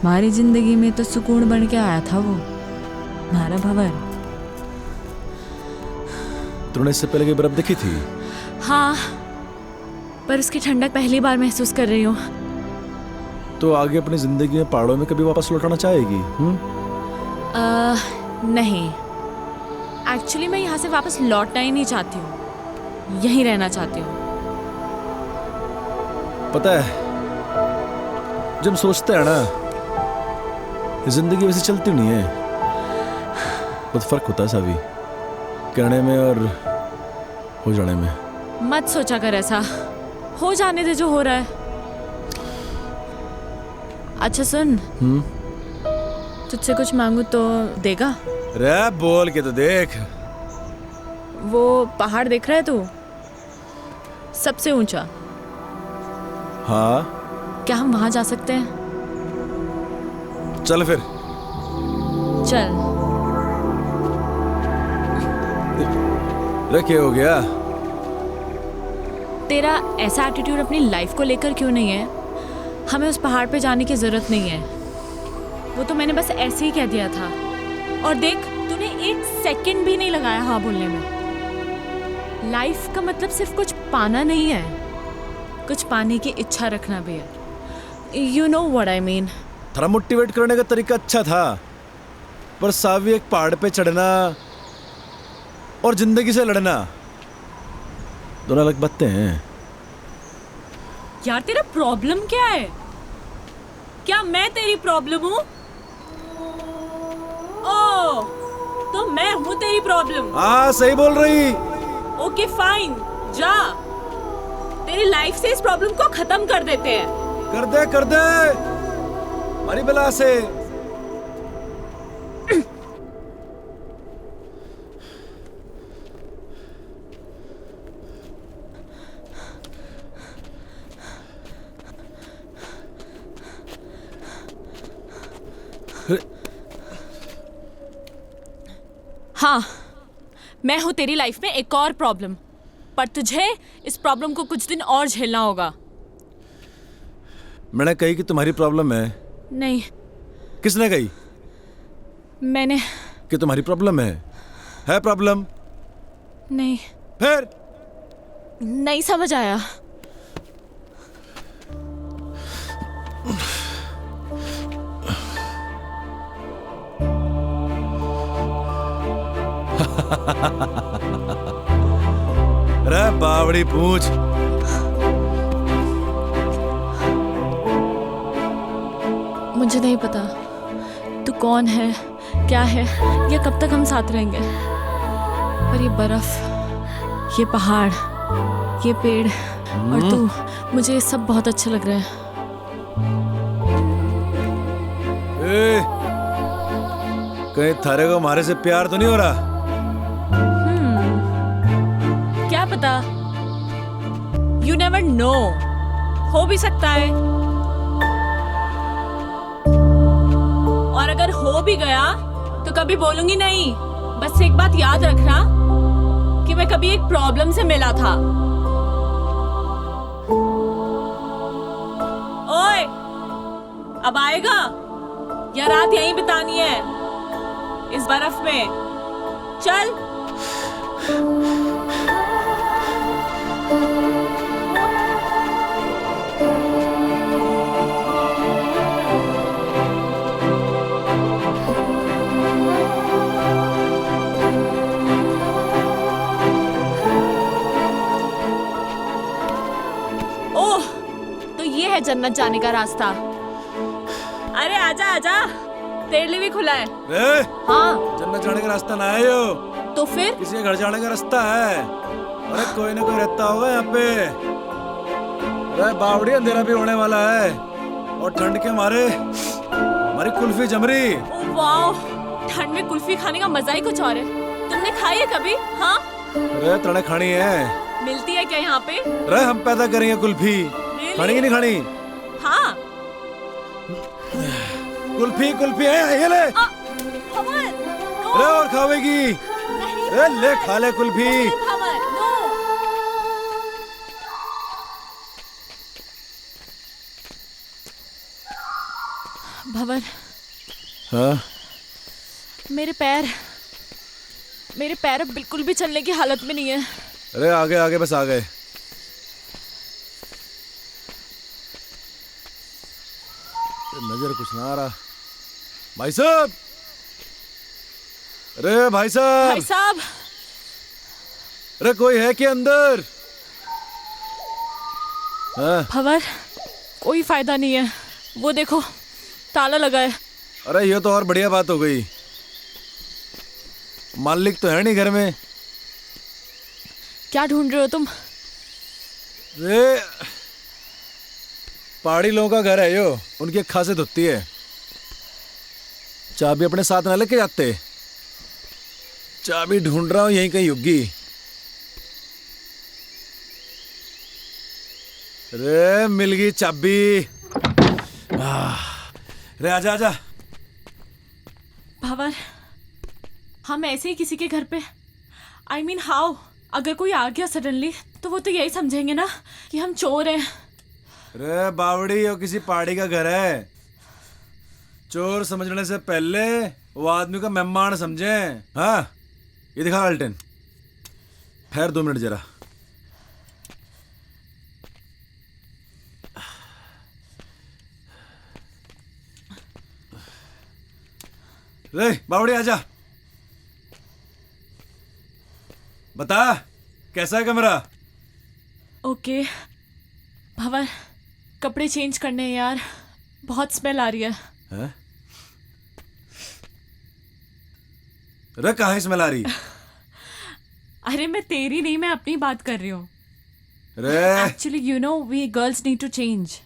हमारी जिंदगी में तो सुकून बन के आया था वो, हमारा भंवर। तूने इससे पहले की बर्फ देखी थी? हाँ, पर उसकी ठंडक पहली बार महसूस कर रही हूँ। तो आगे अपनी जिंदगी में पहाड़ों में कभी वापस लौटाना चाहेगी? नहीं, एक्चुअली मैं यहाँ से वापस लौटना ही नहीं चाहती हूँ, यहीं रहना चाहती हूँ। पता है, जब हम सोचते हैं ना, जिंदगी वैसे चलती नहीं है। बहुत फर्क होता है सावी, कहने में और हो जाने में। मत सोचा कर ऐसा, हो जाने दे जो हो रहा है। अच्छा सुन, तुझसे कुछ मांगू तो देगा? रे बोल के तो देख। वो पहाड़ देख रहा है तू, सबसे ऊंचा? हाँ। क्या हम वहां जा सकते हैं? चल फिर। चल। रे क्या हो गया? तेरा ऐसा एटीट्यूड अपनी लाइफ को लेकर क्यों नहीं है? हमें उस पहाड़ पे जाने की जरूरत नहीं है, वो तो मैंने बस ऐसे ही कह दिया था। और देख, तूने एक सेकंड भी नहीं लगाया हाँ बोलने में। लाइफ का मतलब सिर्फ कुछ पाना नहीं है, कुछ पाने की इच्छा रखना भी है। You know what I mean. थोड़ा मोटिवेट करने का तरीका अच्छा था, पर सावी एक पहाड़ पे चढ़ना और जिंदगी से लड़ना दोनों अलग बातें हैं। यार तेरा प्रॉब्लम क्या है? क्या मैं तेरी प्रॉब्लम हूँ? ओह, तो मैं हूँ तेरी प्रॉब्लम? हाँ सही बोल रही। ओके फाइन, जा, तेरी लाइफ से इस प्रॉब्लम को खत्म कर देते हैं। कर दे हमारी बला से। हाँ, मैं हूँ तेरी लाइफ में एक और प्रॉब्लम, पर तुझे इस प्रॉब्लम को कुछ दिन और झेलना होगा। मैंने कही कि तुम्हारी प्रॉब्लम है? नहीं। किसने कही? मैंने। कि तुम्हारी प्रॉब्लम है प्रॉब्लम? नहीं। फिर? नहीं समझ आया। अरे बावड़ी पूछ। मुझे नहीं पता तू कौन है, क्या है, या कब तक हम साथ रहेंगे, पर ये बर्फ, ये पहाड़, ये पेड़ और तू, मुझे ये सब बहुत अच्छा लग रहा है। कहीं थारे को हमारे से प्यार तो नहीं हो रहा? क्या पता, यू नेवर नो, हो भी सकता है। और अगर हो भी गया तो कभी बोलूंगी नहीं। बस एक बात याद रखना कि मैं कभी एक प्रॉब्लम से मिला था। ओए, अब आएगा या रात यहीं बितानी है इस बर्फ में? चल। ओह, तो ये है जन्नत जाने का रास्ता। अरे आजा आजा, तेरे लिए भी खुला है। रे, हाँ जन्नत जाने का रास्ता ना है यो, तो फिर? किसी के घर जाने का रास्ता है। अरे कोई ना कोई रहता होगा यहाँ पे। अरे बावड़ी, अंधेरा भी होने वाला है और ठंड के मारे हमारी कुल्फी जम रही। ओह वाओ, ठंड में कुल्फी खाने का मजा ही कुछ और है। तुमने खाई है कभी? हाँ, अरे तड़े खानी है। मिलती है क्या यहाँ पे? अरे हम पैदा करेंगे कुल्फी। Really? खानी की नहीं खानी? हाँ। कुल्फी कुल्फी है, ये ले। भंवर, no, अरे और खावेगी? नहीं, अरे ले, खा ले कुल्फी। भंवर, no। भंवर, हाँ, मेरे पैर अब बिल्कुल भी चलने की हालत में नहीं है। अरे आगे आगे, बस आ गए। नजर कुछ ना आ रहा। भाई साहब, अरे भाई साहब, भाई साहब, अरे कोई है क्या अंदर? हाँ, भंवर, कोई फायदा नहीं है। वो देखो, ताला लगा है। अरे ये तो और बढ़िया बात हो गई। मालिक तो है नहीं घर में। क्या ढूंढ रहे हो तुम? रे, पहाड़ी लोगों का घर है यो, उनकी एक खासियत होती है, चाबी अपने साथ ना लेके जाते। चाबी ढूंढ रहा हूं, यहीं कहीं होगी। रे मिल गई चाबी। रे आजा आजा। भंवर, हम ऐसे ही किसी के घर पे, I mean हाउ, अगर कोई आ गया सडनली तो वो तो यही समझेंगे ना कि हम चोर हैं। रे बावड़ी, और किसी पहाड़ी का घर है। चोर समझने से पहले वो आदमी का मेहमान समझे। हाँ, ये दिखा अल्टन। ठहर 2 मिनट जरा। रे बावड़ी आजा, बता कैसा है कमरा? ओके भंवर, कपड़े चेंज करने हैं यार, बहुत स्मेल आ रही है। हैं? रे कहाँ स्मेल आ रही? अरे मैं तेरी नहीं, मैं अपनी बात कर रही हूँ। रे actually you know we girls need to change.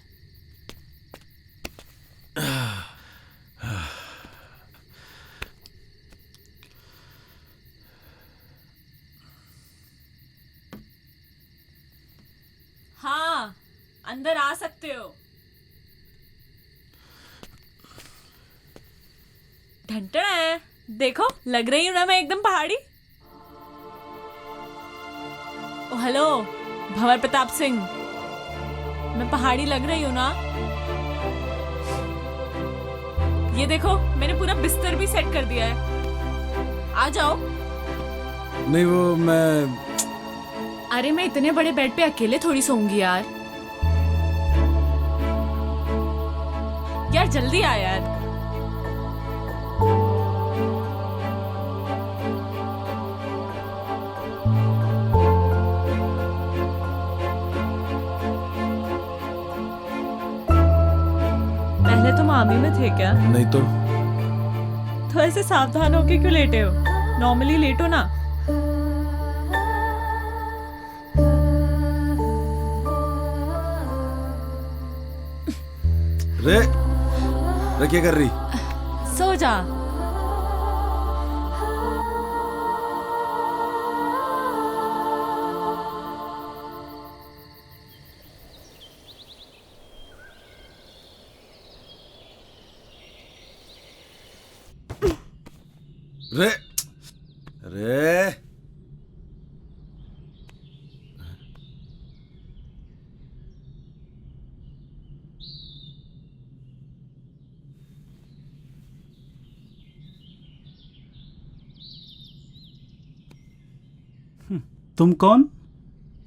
हाँ, अंदर आ सकते हो। ढंटड़ा है, देखो लग रही हूँ ना मैं एकदम पहाड़ी। ओ हेलो भंवर प्रताप सिंह, मैं पहाड़ी लग रही हूँ ना? ये देखो मैंने पूरा बिस्तर भी सेट कर दिया है, आ जाओ। नहीं वो मैं, अरे मैं इतने बड़े बेड पे अकेले थोड़ी सोऊंगी यार। यार जल्दी आ यार। पहले तुम आर्मी में थे क्या? नहीं तो ऐसे सावधान होके क्यों लेटे हो? नॉर्मली लेटो ना। रे रे क्या कर रही? सो जा। रे रे तुम कौन?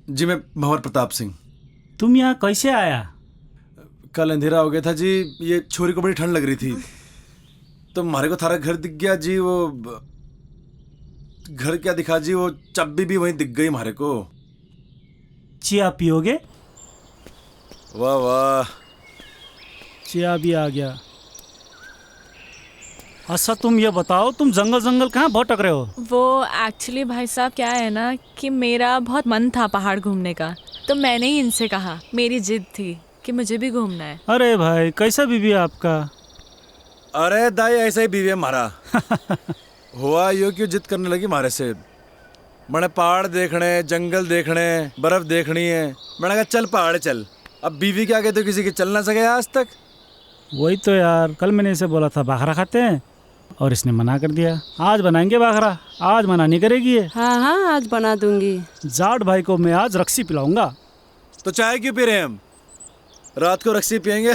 जी मैं भंवर प्रताप सिंह। तुम यहाँ कैसे आया? कल अंधेरा हो गया था जी, ये छोरी को बड़ी ठंड लग रही थी तो हमारे को थारा घर दिख गया जी। वो घर क्या दिखा जी, वो चाबी भी वहीं दिख गई हमारे को। चिया पियोगे? वाह वाह, चिया भी आ गया। अच्छा तुम ये बताओ, तुम जंगल जंगल कहाँ भटक रहे हो? वो एक्चुअली भाई साहब क्या है ना कि मेरा बहुत मन था पहाड़ घूमने का, तो मैंने ही इनसे कहा, मेरी जिद थी कि मुझे भी घूमना है। अरे भाई कैसा बीवी है आपका? अरे दाई ऐसा ही बीवी है हमारा। हुआ यो क्यों जिद करने लगी हमारे से। मैंने पहाड़ देखने, जंगल देखने, बर्फ देखनी है। मैंने कहा चल पहाड़ चल। अब बीवी के आगे तो किसी के चल ना सके आज तक। वही तो यार, कल मैंने इसे बोला था बाखरा खाते हैं और इसने मना कर दिया। आज बनाएंगे बाखरा, आज मना नहीं करेगी ये। हाँ हाँ आज बना दूंगी। जाट भाई को मैं आज रक्सी पिलाऊंगा। तो चाय क्यों पी रहे हैं हम, रात को रक्सी पियेंगे।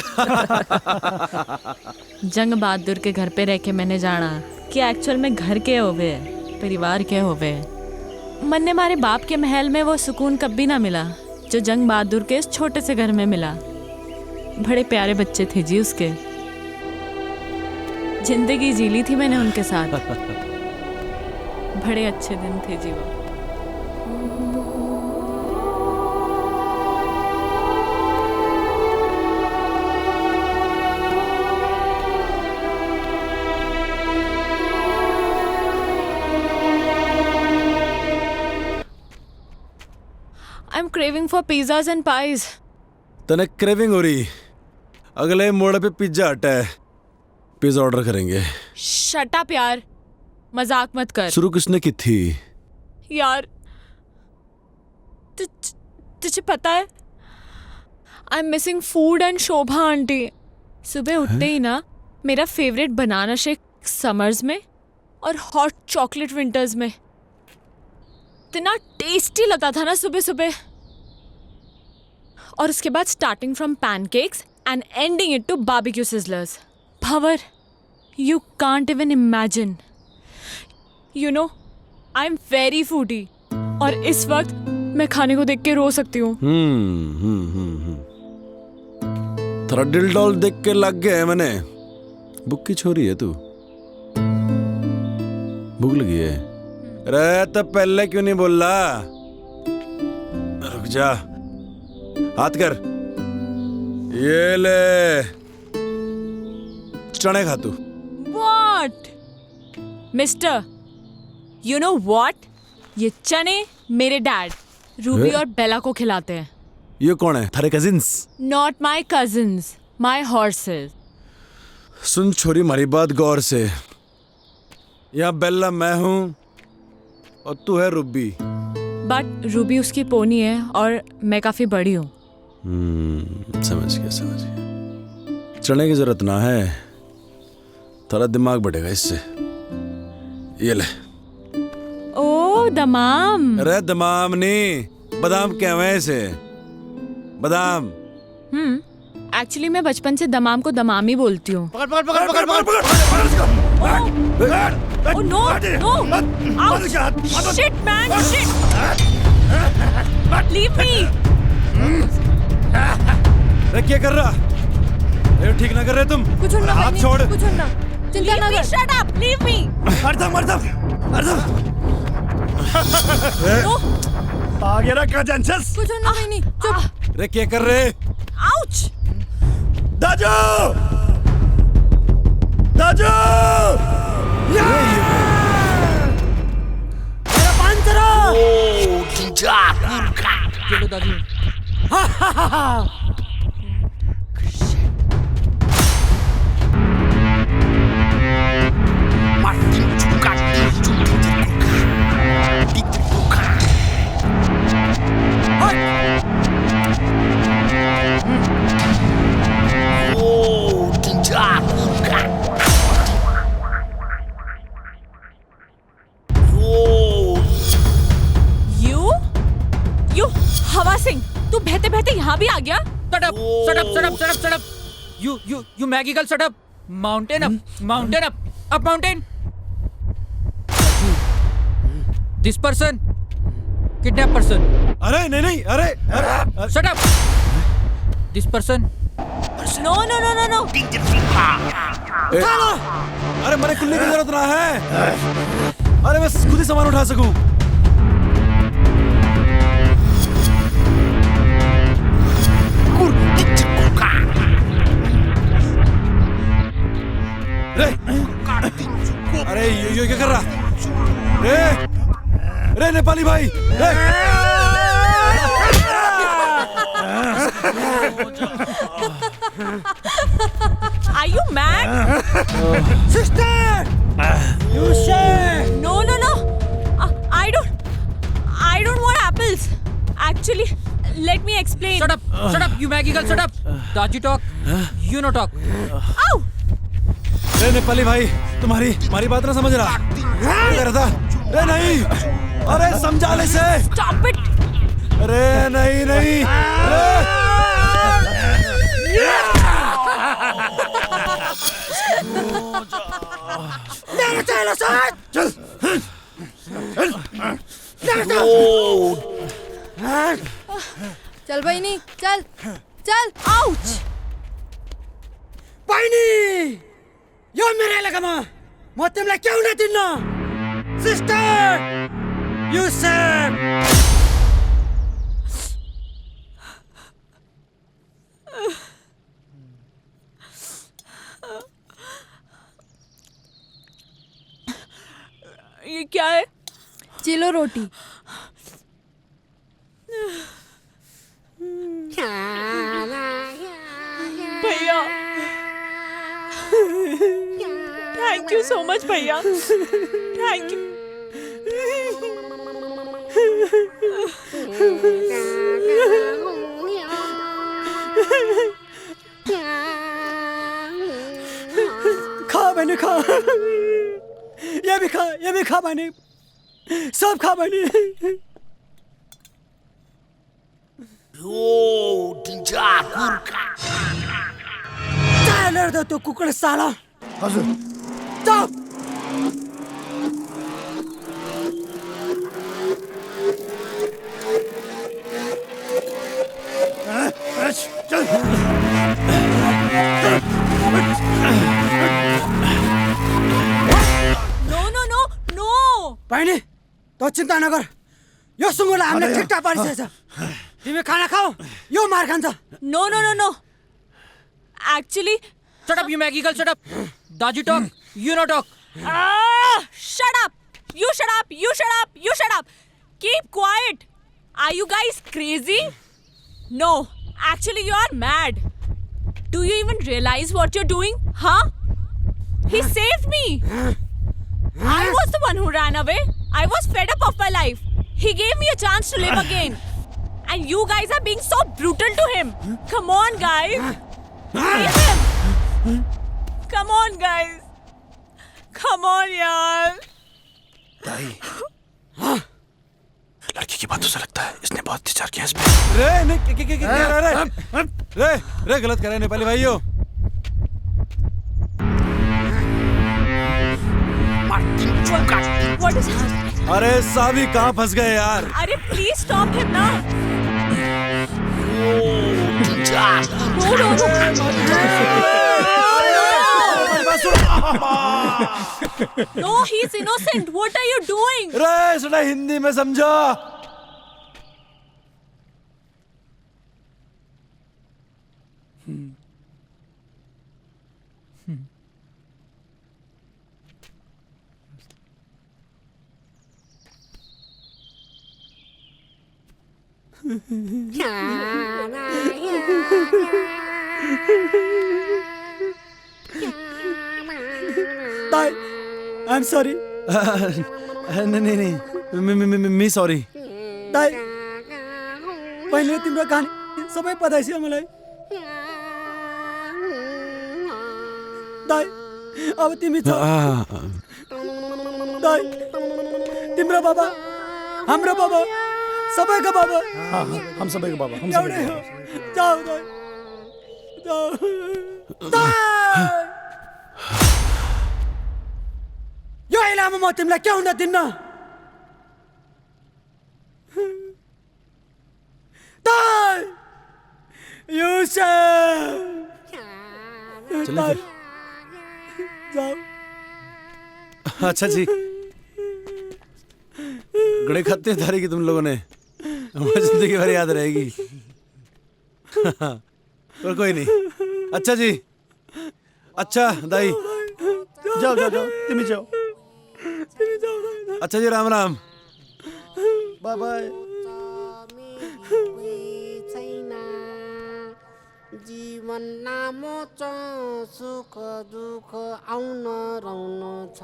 जंग बहादुर के घर पे रह के मैंने जाना कि एक्चुअल में घर के होवे, परिवार के होवे। मन ने हमारे बाप के महल में वो सुकून कभी ना मिला जो जंग बहादुर के इस छोटे से घर में मिला। बड़े प्यारे बच्चे थे जी उसके, जिंदगी जी ली थी मैंने उनके साथ। बड़े अच्छे दिन थे जी वो। I'm craving for pizzas and pies. तने क्रेविंग हो रही, अगले मोड़ पे पिज्जा हटा है, पिज्जा ऑर्डर करेंगे। Shut up यार, मजाक मत कर। शुरू किसने की थी? यार तुझे पता है I'm missing food and Shobha aunty. सुबह उठते ही ना मेरा फेवरेट बनाना शेक समर्स में और हॉट चॉकलेट विंटर्स में। इतना टेस्टी लगता था ना सुबह सुबह। और उसके बाद starting from pancakes and ending it to barbecue sizzlers. Bhanwar, you can't even imagine. You know I am very foodie और इस वक्त मैं खाने को देख के रो सकती हूँ। थोड़ा दिल डॉल देख के लग गया है मैंने। भूख की छोरी है तू, भूख लगी है? अरे तो पहले क्यों नहीं बोल रहा? रुक जा, हाथ कर, ये ले चने खा तू। What? Mister, you know what? ये चने मेरे डैड रूबी और बेला को खिलाते हैं। ये कौन है, थारे cousins? Not my cousins, my horses. सुन छोरी हमारी बात गौर से। यहाँ बेला मैं हूँ और तू है रूबी। बट रूबी उसकी पोनी है और मैं काफी बड़ी हूँ। समझ गया समझ गया। चने की जरूरत ना है, थोड़ा दिमाग बढ़ेगा इससे। ये ले। ओ दमाम। अरे दमाम नहीं, बादाम कहवे इसे, बादाम। एक्चुअली मैं बचपन से दमाम को दमाम ही बोलती हूँ। पकड़ पकड़ पकड़ पकड़ पकड़ पकड़। Oh no! No! Ouch! Shit, man! Shit! Leave me! अरे क्या कर रहा? ये ठीक ना कर रहे तुम? कुछ ना, हाथ छोड़। कुछ ना। चिंता ना कर। Shut up! Leave me! मर्दम। आ गया ना कजंसस। कुछ ना नहीं, चुप। अरे क्या कर रहे? Ouch! दाजू! दाजू! चलो दादी। शिवा सिंह, तू बहते बहते यहाँ भी आ गया? Shut up! Shut up! Shut up! Shut up! Shut up! You Maggie girl, shut up! Mountain up! Mountain up! Up mountain! This person, kidnap person. अरे नहीं नहीं, अरे Shut up! This person. No no no no no. अरे मेरे कुल्ले की जरूरत ना है। अरे मैं खुद ही सामान उठा सकूं। रे, अरे ये क्या कर रहा? रे नेपाली भाई, रे। Are you mad? Sister! You say! No no no. I don't want apples. Actually, let me explain. Shut up! Shut up! You Maggie girl, shut up! Daji talk. You no talk. Ow! रे नेपाली भाई, तुम्हारी बात ना समझ रहा। क्या कर रहा था? रे नहीं, अरे समझा ले से। Stop it! अरे नहीं नहीं, चल बहिनी चल चल. Ouch! बहिनी यो मेरो एलेकामा म तिमीलाई के हुन दिन्न. सिस्टर यु सेभ. ये क्या है? चिलो रोटी. भैया, थैंक यू सो मच भैया. Thank you. खा बहिनी खा. ये भी खा बहिनी. सब खा बहिनी. चालेर दे त्यो कुकुर साला. हजुर चुप. No no no no. बहिनी त चिन्ता नगर. यो सुँगुरलाई हामीले ठिकठाक पारिसकेछ. तिमी खाना खाऊ, यो मार खान्छ. No no no no. Actually, Shut up, you Maggie girl, shut up. Daji talk. You no talk. shut up. You shut up. You shut up. You shut up. Keep quiet. Are you guys crazy? No. Actually, you are mad. Do you even realize what you're doing? Huh? He saved me. I was the one who ran away. I was fed up of my life. He gave me a chance to live again. And you guys are being so brutal to him. Come on, guys. Leave him. Come on, guys. Come on, yaar. लड़की की बातों से लगता है इसने बहुत अत्याचार किया इस पे. रे नहीं, रे गलत कर रहे हैं नेपाली भाइयों. What is happening? अरे साभी कहाँ फंस गए यार. अरे please stop him now. No, he's innocent. What are you doing? रे सुना हिंदी में समझो. ताई आई एम सॉरी. नहीं मी सॉरी. ताई पहिले तिम्रो कहानी सबै पता छ मलाई. ताई अब तिमी छ. ताई तिम्रो बाबा हाम्रो बाबा सबे का बाबा हाँ हाँ हम सब एक बाबा हम सब एवढे एक हो बाबा. जाओ जाओ जाओ यो इलाम म तिमीलाई के हुन दिन्न ताई युसुफ चलें फिर. जाओ अच्छा जी, गड़े खाते थारी की तुम लोगों ने, हमारी जिंदगी भर याद रहेगी. और कोई नहीं. अच्छा जी, अच्छा दाई, जाओ जाओ जाओ तुम्हें जाओ. अच्छा जी, राम राम. Bye bye. जीवन लामो छ सुख दुःख आउन रहन छ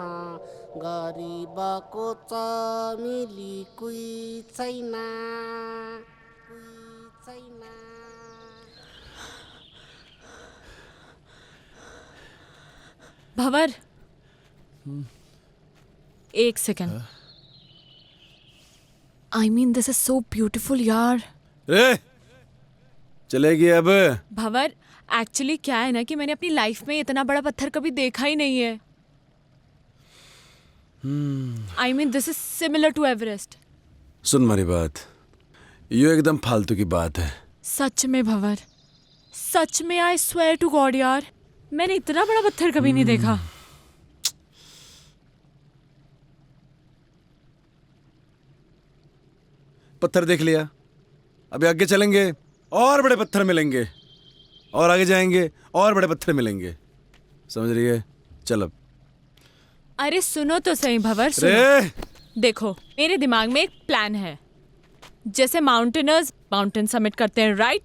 गरिबको छ मिली कोही छैन भंवर, एक second. I mean this is so beautiful यार. रे चलेगी अब. भंवर, एक्चुअली क्या है ना कि मैंने अपनी लाइफ में इतना बड़ा पत्थर कभी देखा ही नहीं है. I mean this is similar to Everest. सुन मेरी बात, ये एकदम फालतू की बात है. सच में भंवर, सच में आई स्वेयर टू गॉड यार, मैंने इतना बड़ा पत्थर कभी नहीं देखा. पत्थर देख लिया, अभी आगे चलेंगे और बड़े पत्थर मिलेंगे, और आगे जाएंगे और बड़े पत्थर मिलेंगे. समझ रही है? चल अब. अरे सुनो तो सही भंवर, सुनो. रे देखो, मेरे दिमाग में एक प्लान है. जैसे माउंटेनर्स माउंटेन समिट करते हैं, राइट?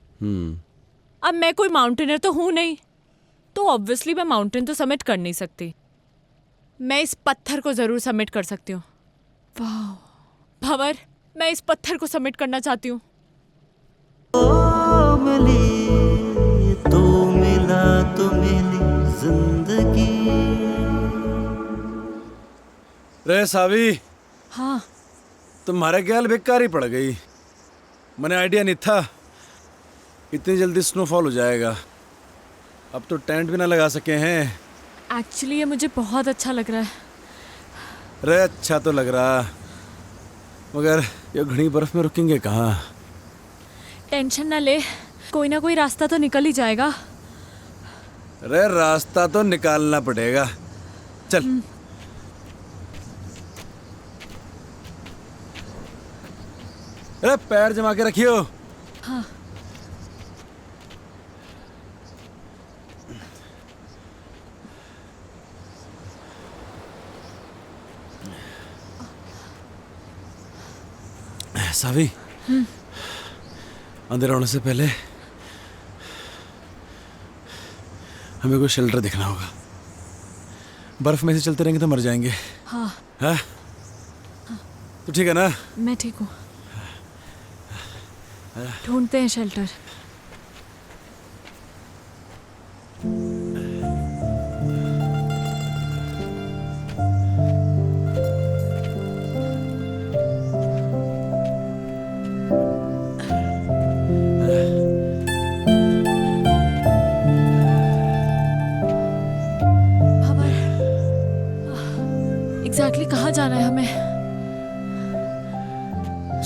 अब मैं कोई माउंटेनर तो हूं नहीं, तो ऑब्वियसली मैं माउंटेन तो समिट कर नहीं सकती. मैं इस पत्थर को जरूर समिट कर सकती हूँ. वाह भंवर, मैं इस पत्थर को समिट करना चाहती हूँ. तो मिला तो मिली जिंदगी. रे सावी, हाँ, तुम्हारे ख्याल बेकार ही पड़ गई. मैंने आइडिया नहीं था इतनी जल्दी स्नोफॉल हो जाएगा. अब तो टेंट भी ना लगा सके हैं. एक्चुअली ये मुझे बहुत अच्छा लग रहा है. रे अच्छा तो लग रहा, मगर ये घनी बर्फ में रुकेंगे कहाँ? टेंशन ना ले, कोई ना कोई रास्ता तो निकल ही जाएगा. रे रास्ता तो निकालना पड़ेगा. चल. अरे पैर जमा के रखियो. हाँ. सावी, अंधेरा होने से पहले हमें कोई शेल्टर देखना होगा. बर्फ में से चलते रहेंगे तो मर जाएंगे. हाँ. हाँ? तो ठीक है ना? मैं ठीक हूँ. ढूंढते हैं शेल्टर. एग्जैक्टली कहाँ जाना है हमें?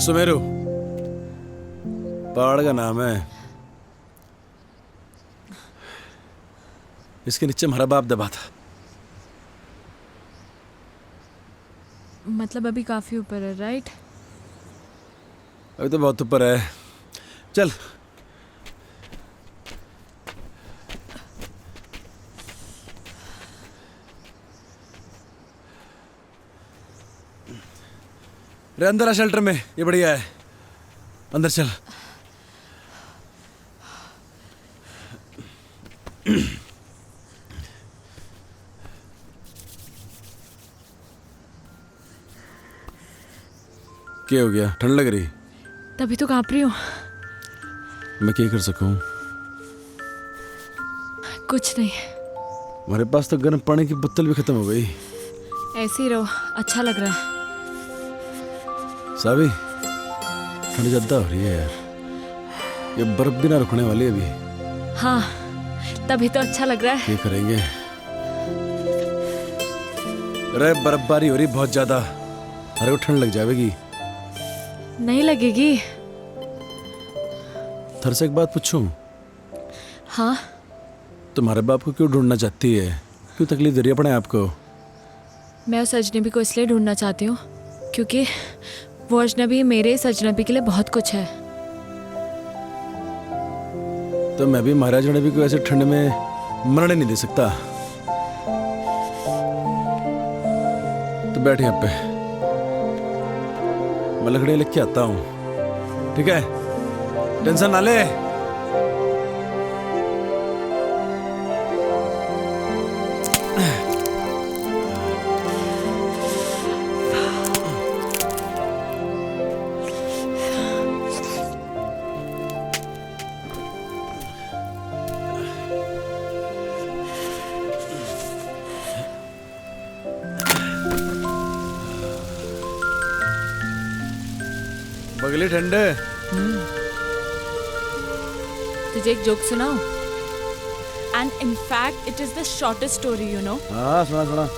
सुमेरु पहाड़ का नाम है. इसके नीचे हमारा बाप दबा था. मतलब अभी काफी ऊपर है, राइट? अभी तो बहुत ऊपर है. चल. रे अंदर आ शेल्टर में, ये बढ़िया है. अंदर चल. क्या हो गया? ठंड लग रही? तभी तो कांप रही हूँ. मैं क्या कर सकूं? कुछ नहीं. हमारे पास तो गर्म पानी की बोतल भी खत्म हो गई. ऐसे ही रहो, अच्छा लग रहा है. सावी, ठंड ज्यादा हो रही है यार, ये बर्फ भी ना रुकने वाली है अभी। हाँ, तभी तो अच्छा लग रहा है। ये करेंगे। अरे बर्फबारी हो रही बहुत ज्यादा, अरे वो ठंड लग जाएगी। नहीं लगेगी। थर से एक बात पूछूं? हाँ। तुम्हारे बाप को क्यों ढूंढना चाहती है? क्यों तकलीफ दे रही है अपने आप को? मैं उस अजनबी को इसलिए ढूंढना चाहती हूँ क्योंकि वो अजनबी मेरे इस अजनबी के लिए बहुत कुछ है। तो मैं भी महाराज अजनबी को ऐसे ठंड में मरने नहीं दे सकता। तो बैठ यहाँ पे, मैं लकड़ियाँ लेके आता हूँ, ठीक है? टेंशन ना ले। बगली ठंडे। तुझे एक जोक सुनाऊं? And in fact it is the shortest story, you know. हाँ सुना सुना।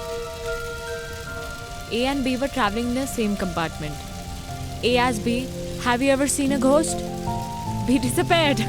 A and B were traveling in the same compartment. A asked B, "Have you ever seen a ghost?" B disappeared.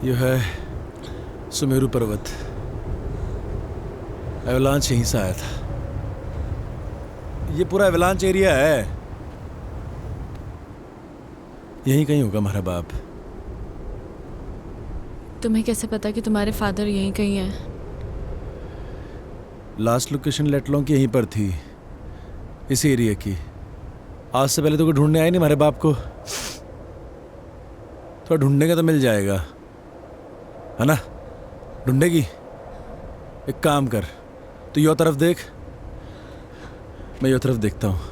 यह है सुमेरु पर्वत। Avalanche यहीं से आया था। ये पूरा एवलांच एरिया है। यहीं कहीं होगा हमारा बाप। तुम्हें कैसे पता कि तुम्हारे फादर यहीं कहीं हैं? लास्ट लोकेशन लेटलों की यहीं पर थी, इसी एरिया की। आज से पहले तो कोई ढूंढने आया नहीं हमारे बाप को। थोड़ा ढूंढने का तो मिल जाएगा, है ना? ढूंढेगी। एक काम कर, तू यो तरफ देख, मैं यो तरफ देखता हूँ।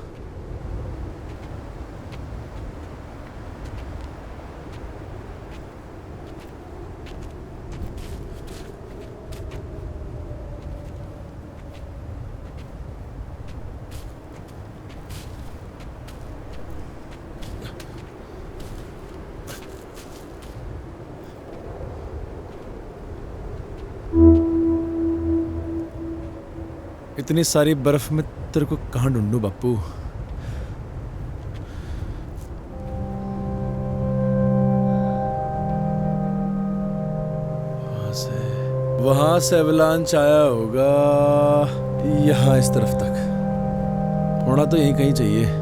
इतनी सारी बर्फ में तेरे को कहाँ ढूंढूं बापू? वहां से एवलांच आया होगा यहाँ इस तरफ तक। होना तो यहीं कहीं चाहिए।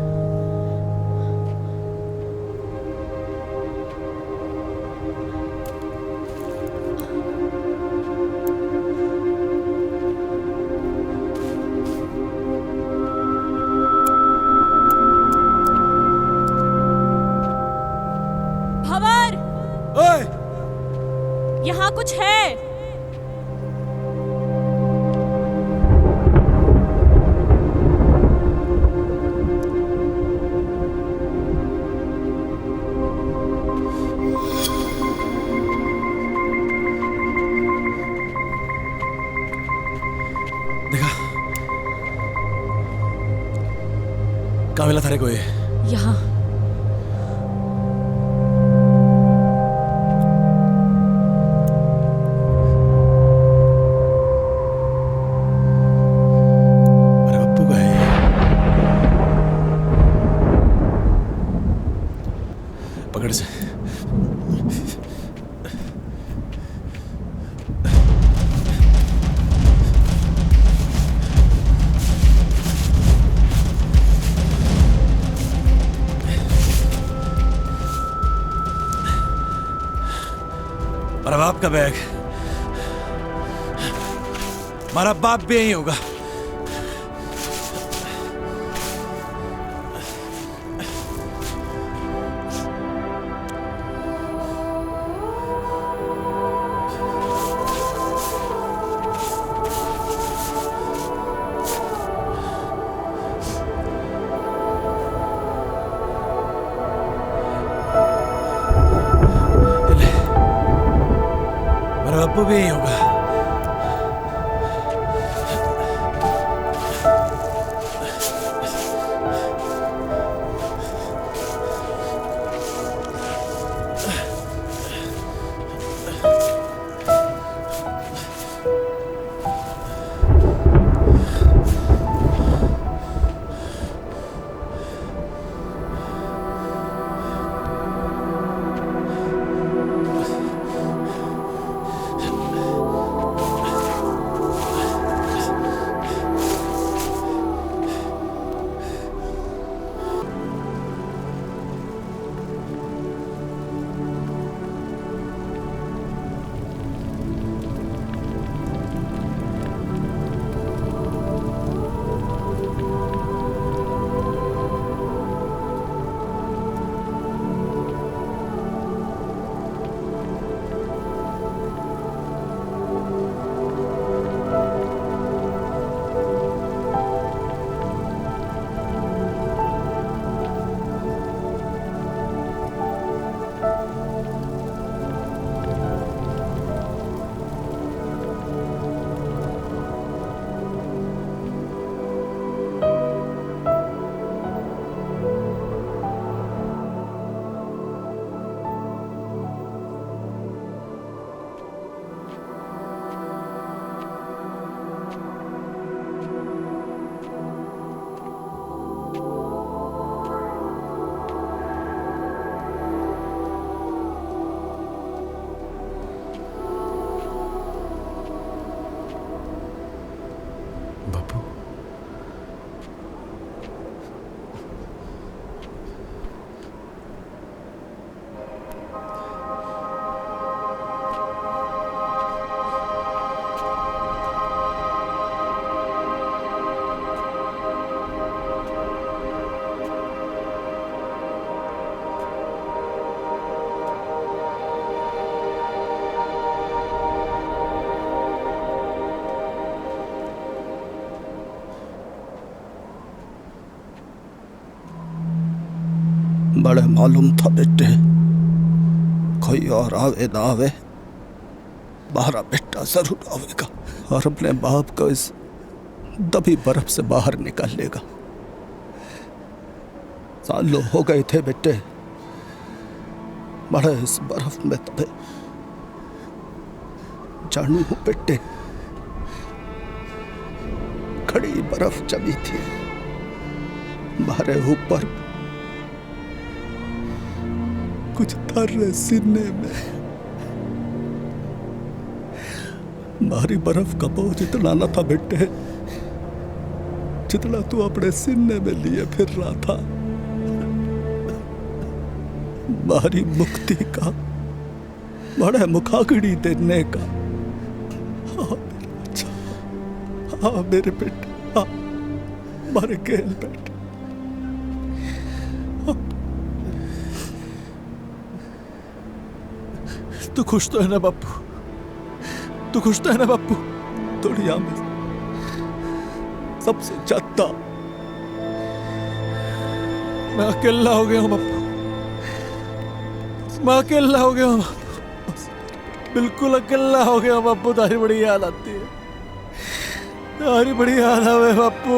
यहाँ कुछ है। देखा? कहाँ मिला थारे को ये? यहाँ। पकड़ से। मेरा बाप का बैग, हमारा बाप भी यही होगा। मेरा बापू भी यही होगा। बापू, बड़े मालूम था बेटे, कोई और आवे ना आवे, हमारा बेटा जरूर आवेगा और अपने बाप को इस दबी बर्फ से बाहर निकाल लेगा। सालों हो गए थे बेटे, बड़े इस बर्फ में दबे। जानू हूं बेटे, खड़ी बर्फ जमी थी हमारे ऊपर, कुछ थर सीने में। भारी बर्फ का बोझ इतना न था बेटे जितना तू अपने सीने में लिए फिर रहा था। भारी मुक्ति का, बड़े मुखाग्नि देने का। हाँ मेरे बच्चा, हाँ मेरे बेटा, हाँ मारे गेल बेटे। तू खुश तो है ना बापू? तू खुश तो है ना बापू? दुनिया में सबसे ज्यादा मैं अकेला हो गया हूँ बापू, मैं अकेला हो गया हूँ, बिल्कुल अकेला हो गया हूँ बापू। तारी बड़ी याद आती है, तारी बड़ी याद आवे बापू।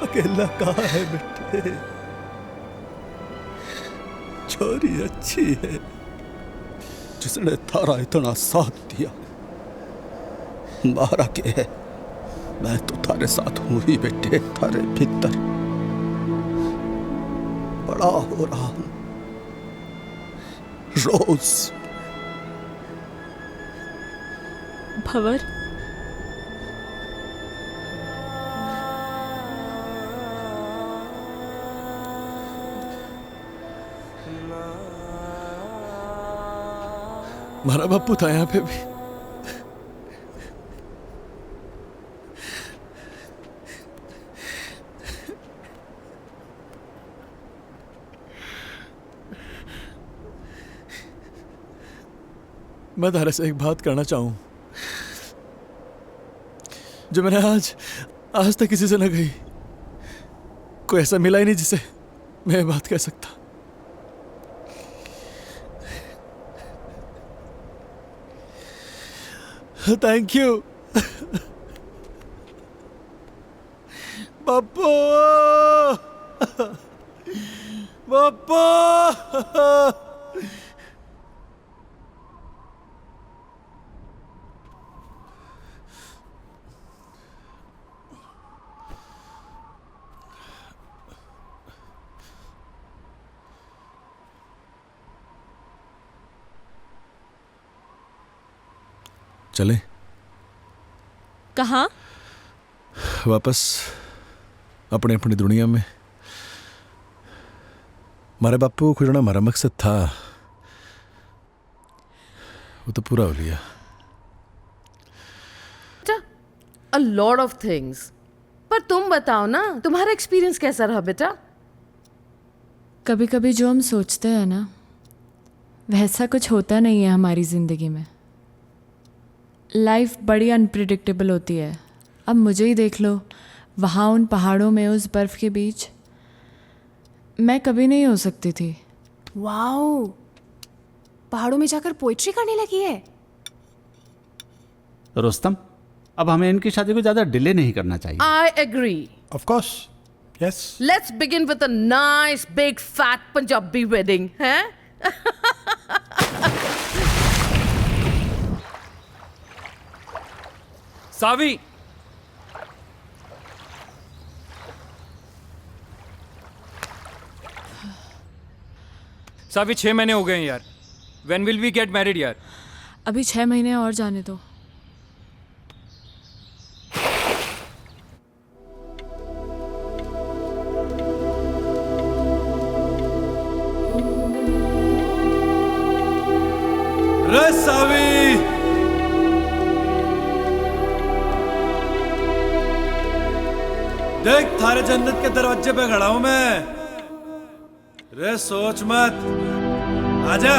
अकेला कहाँ है बेटे, छोरी अच्छी है जिसने थारा इतना साथ दिया। मारा के है, मैं तो थारे साथ हूं ही बेटे, थारे भीतर बड़ा हो रहा हूं रोज। भंवर, हमारा बापू था यहाँ पे भी। मैं तारे से एक बात करना चाहूं जो मैंने आज तक किसी से न कही। कोई ऐसा मिला ही नहीं जिसे मैं ये बात कह सकता। थैंक यू बापू। बापू चले कहाँ? वापस अपने अपनी दुनिया में। हमारे बापू को खुजना हमारा मकसद था, वो तो पूरा हो लिया। A lot of things. पर तुम बताओ ना, तुम्हारा एक्सपीरियंस कैसा रहा बेटा? कभी कभी जो हम सोचते हैं ना वैसा कुछ होता नहीं है हमारी ज़िंदगी में। लाइफ बड़ी अनप्रिडिक्टेबल होती है। अब मुझे ही देख लो, वहाँ उन पहाड़ों में उस बर्फ़ के बीच मैं कभी नहीं हो सकती थी। वाओ, पहाड़ों में जाकर पोइट्री करने लगी है। रुस्तम, अब हमें इनकी शादी को ज्यादा डिले नहीं करना चाहिए। I agree. Of course. Yes. Let's begin with a nice big fat Punjabi wedding, हैं? सावी, सावी 6 महीने हो गए हैं यार। When will we get married यार? अभी 6 महीने और जाने दो। रे सावी, देख थारे जन्नत के दरवाजे पे खड़ा हूं मैं। रे सोच मत, आजा।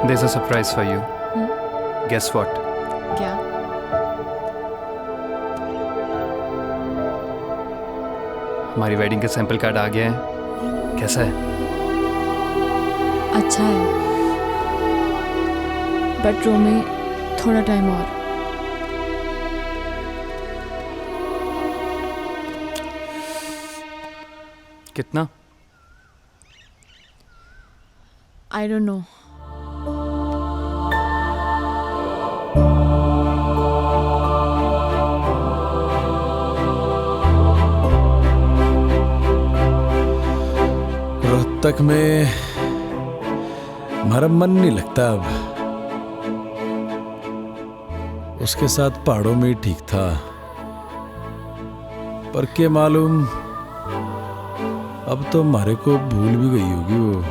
There's a surprise for you. Guess what? क्या? हमारी वेडिंग का सैंपल कार्ड आ गया है। कैसा है? अच्छा है, बट रोमी थोड़ा टाइम और। कितना? I don't know. रोहतक में हमारा मन नहीं लगता अब। उसके साथ पहाड़ों में ही ठीक था, पर क्या मालूम अब तो हमारे को भूल भी गई होगी वो।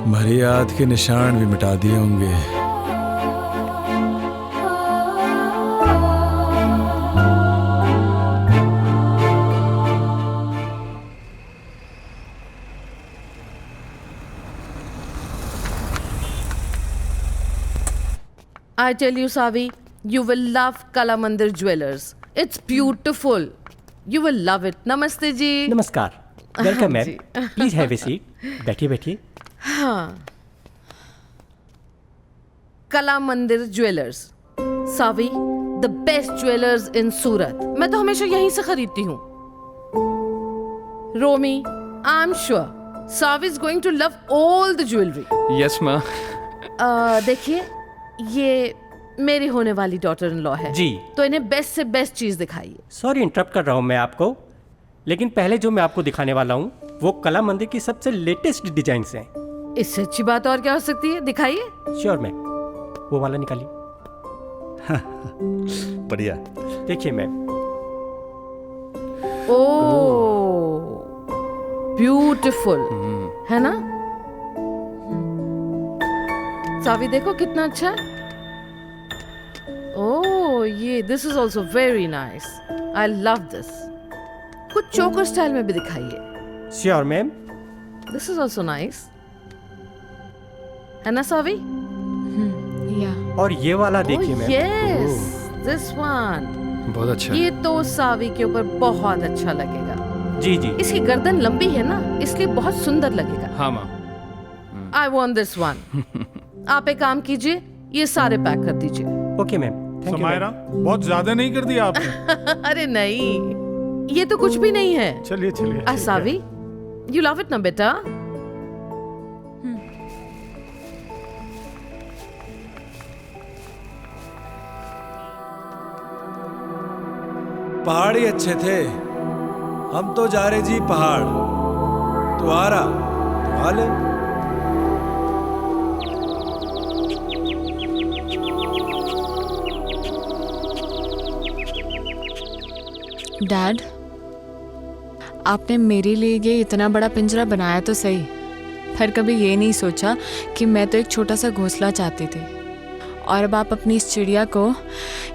हमारी याद के निशान भी मिटा दिए होंगे। I tell you, Savi, you will love Kala Mandir Jewelers. It's beautiful. You will love it. Namaste ji. नमस्कार, वेलकम मैम। जी। Please have a seat. बैठिए बैठिए। हाँ, Kala Mandir jewellers, Savi, the best jewellers in Surat. मैं तो हमेशा यहीं से खरीदती हूँ। Romi, I am sure Savi is going to love all the jewellery. Yes माँ। देखिए, ये मेरी होने वाली डॉटर इन लॉ है जी। तो इन्हें बेस्ट से बेस्ट चीज दिखाइए। सॉरी इंटरप्ट कर रहा हूँ मैं आपको, लेकिन पहले जो मैं आपको दिखाने वाला हूँ वो कला मंदिर की सबसे लेटेस्ट डिजाइन्स हैं। इससे अच्छी बात और क्या हो सकती है, दिखाइए। श्योर मैम, वो वाला निकालिए। बढ़िया। देखिए मैम। ओह ब्यूटीफुल है ना? सावी देखो कितना अच्छा है। ओह ये this is also very nice, I love this. कुछ चोकर स्टाइल में भी दिखाइए। Sure ma'am. This is also nice, है ना सावी? या और ये वाला देखिए मैम। यस दिस वन बहुत अच्छा ये तो सावी के ऊपर बहुत अच्छा लगेगा। जी जी। इसकी गर्दन लंबी है ना, इसलिए बहुत सुंदर लगेगा। हाँ माँ। I want this one. आप एक काम कीजिए, ये सारे पैक कर दीजिए। Okay ma'am, thank you. Samaira, बहुत ज्यादा नहीं कर दिया आपने? अरे नहीं, ये तो कुछ भी नहीं है। चलिए चलिए। सावी, यू लव इट ना बेटा? पहाड़ ही अच्छे थे, हम तो जा रहे जी पहाड़। तू आ रहा तो आ ले। डैड, आपने मेरे लिए ये इतना बड़ा पिंजरा बनाया तो सही, पर कभी ये नहीं सोचा कि मैं तो एक छोटा सा घोंसला चाहती थी, और अब आप अपनी इस चिड़िया को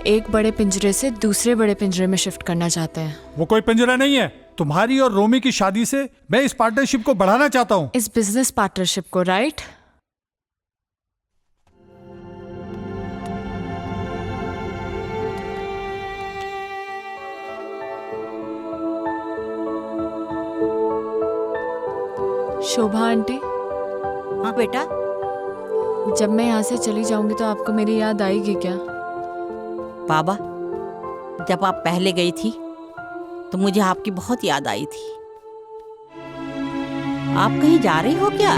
एक बड़े पिंजरे से दूसरे बड़े पिंजरे में शिफ्ट करना चाहते हैं। वो कोई पिंजरा नहीं है। तुम्हारी और रोमी की शादी से मैं इस पार्टनरशिप को बढ़ाना चाहता हूँ। इस बिजनेस पार्टनरशिप को, राइट? शोभा आंटी। हाँ बेटा। जब मैं यहाँ से चली जाऊंगी तो आपको मेरी याद आएगी क्या? बाबा, जब आप पहले गई थी तो मुझे आपकी बहुत याद आई थी। आप कहीं जा रही हो क्या?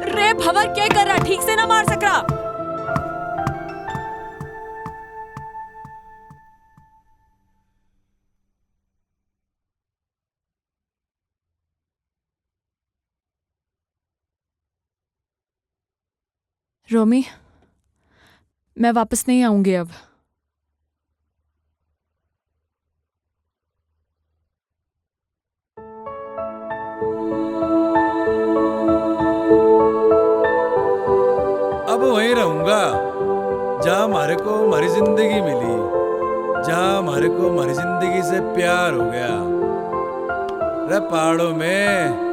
रे भंवर, क्या कर रहा? ठीक से ना मार सक रहा। रोमी, मैं वापस नहीं आऊंगी अब। अब वहीं रहूंगा जहां हमारे को हमारी जिंदगी मिली, जहां हमारे को हमारी जिंदगी से प्यार हो गया। रे पहाड़ों में।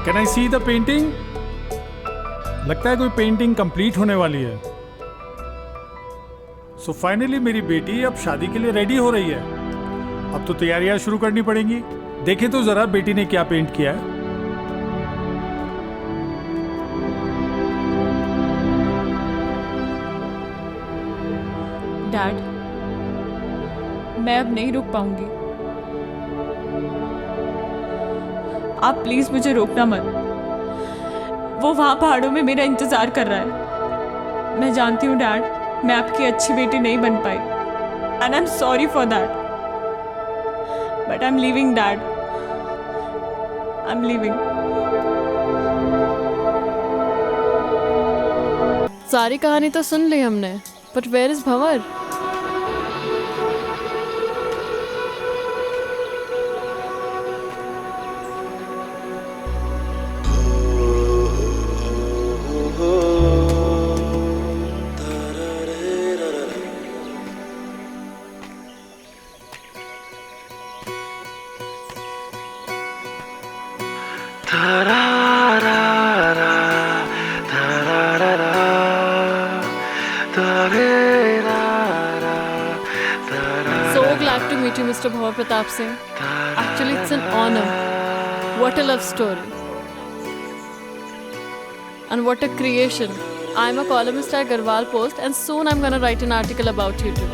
Can I see the painting? लगता है कोई पेंटिंग कंप्लीट होने वाली है। सो फाइनली मेरी बेटी अब शादी के लिए रेडी हो रही है। अब तो तैयारियां शुरू करनी पड़ेंगी। देखें तो जरा बेटी ने क्या पेंट किया है। डैड, मैं अब नहीं रुक पाऊंगी। आप प्लीज मुझे रोकना मत। वो वहां पहाड़ों में मेरा इंतजार कर रहा है। मैं जानती हूँ डैड, मैं आपकी अच्छी बेटी नहीं बन पाई, and I am sorry for that, but I am leaving dad, I am leaving. सारी कहानी तो सुन ली हमने, but where is Bhanwar? So glad to meet you, Mr. Bhavar Pratap Singh. Actually, it's an honor. What a love story. And what a creation. I'm a columnist at Garhwal Post, and soon I'm gonna write an article about you too.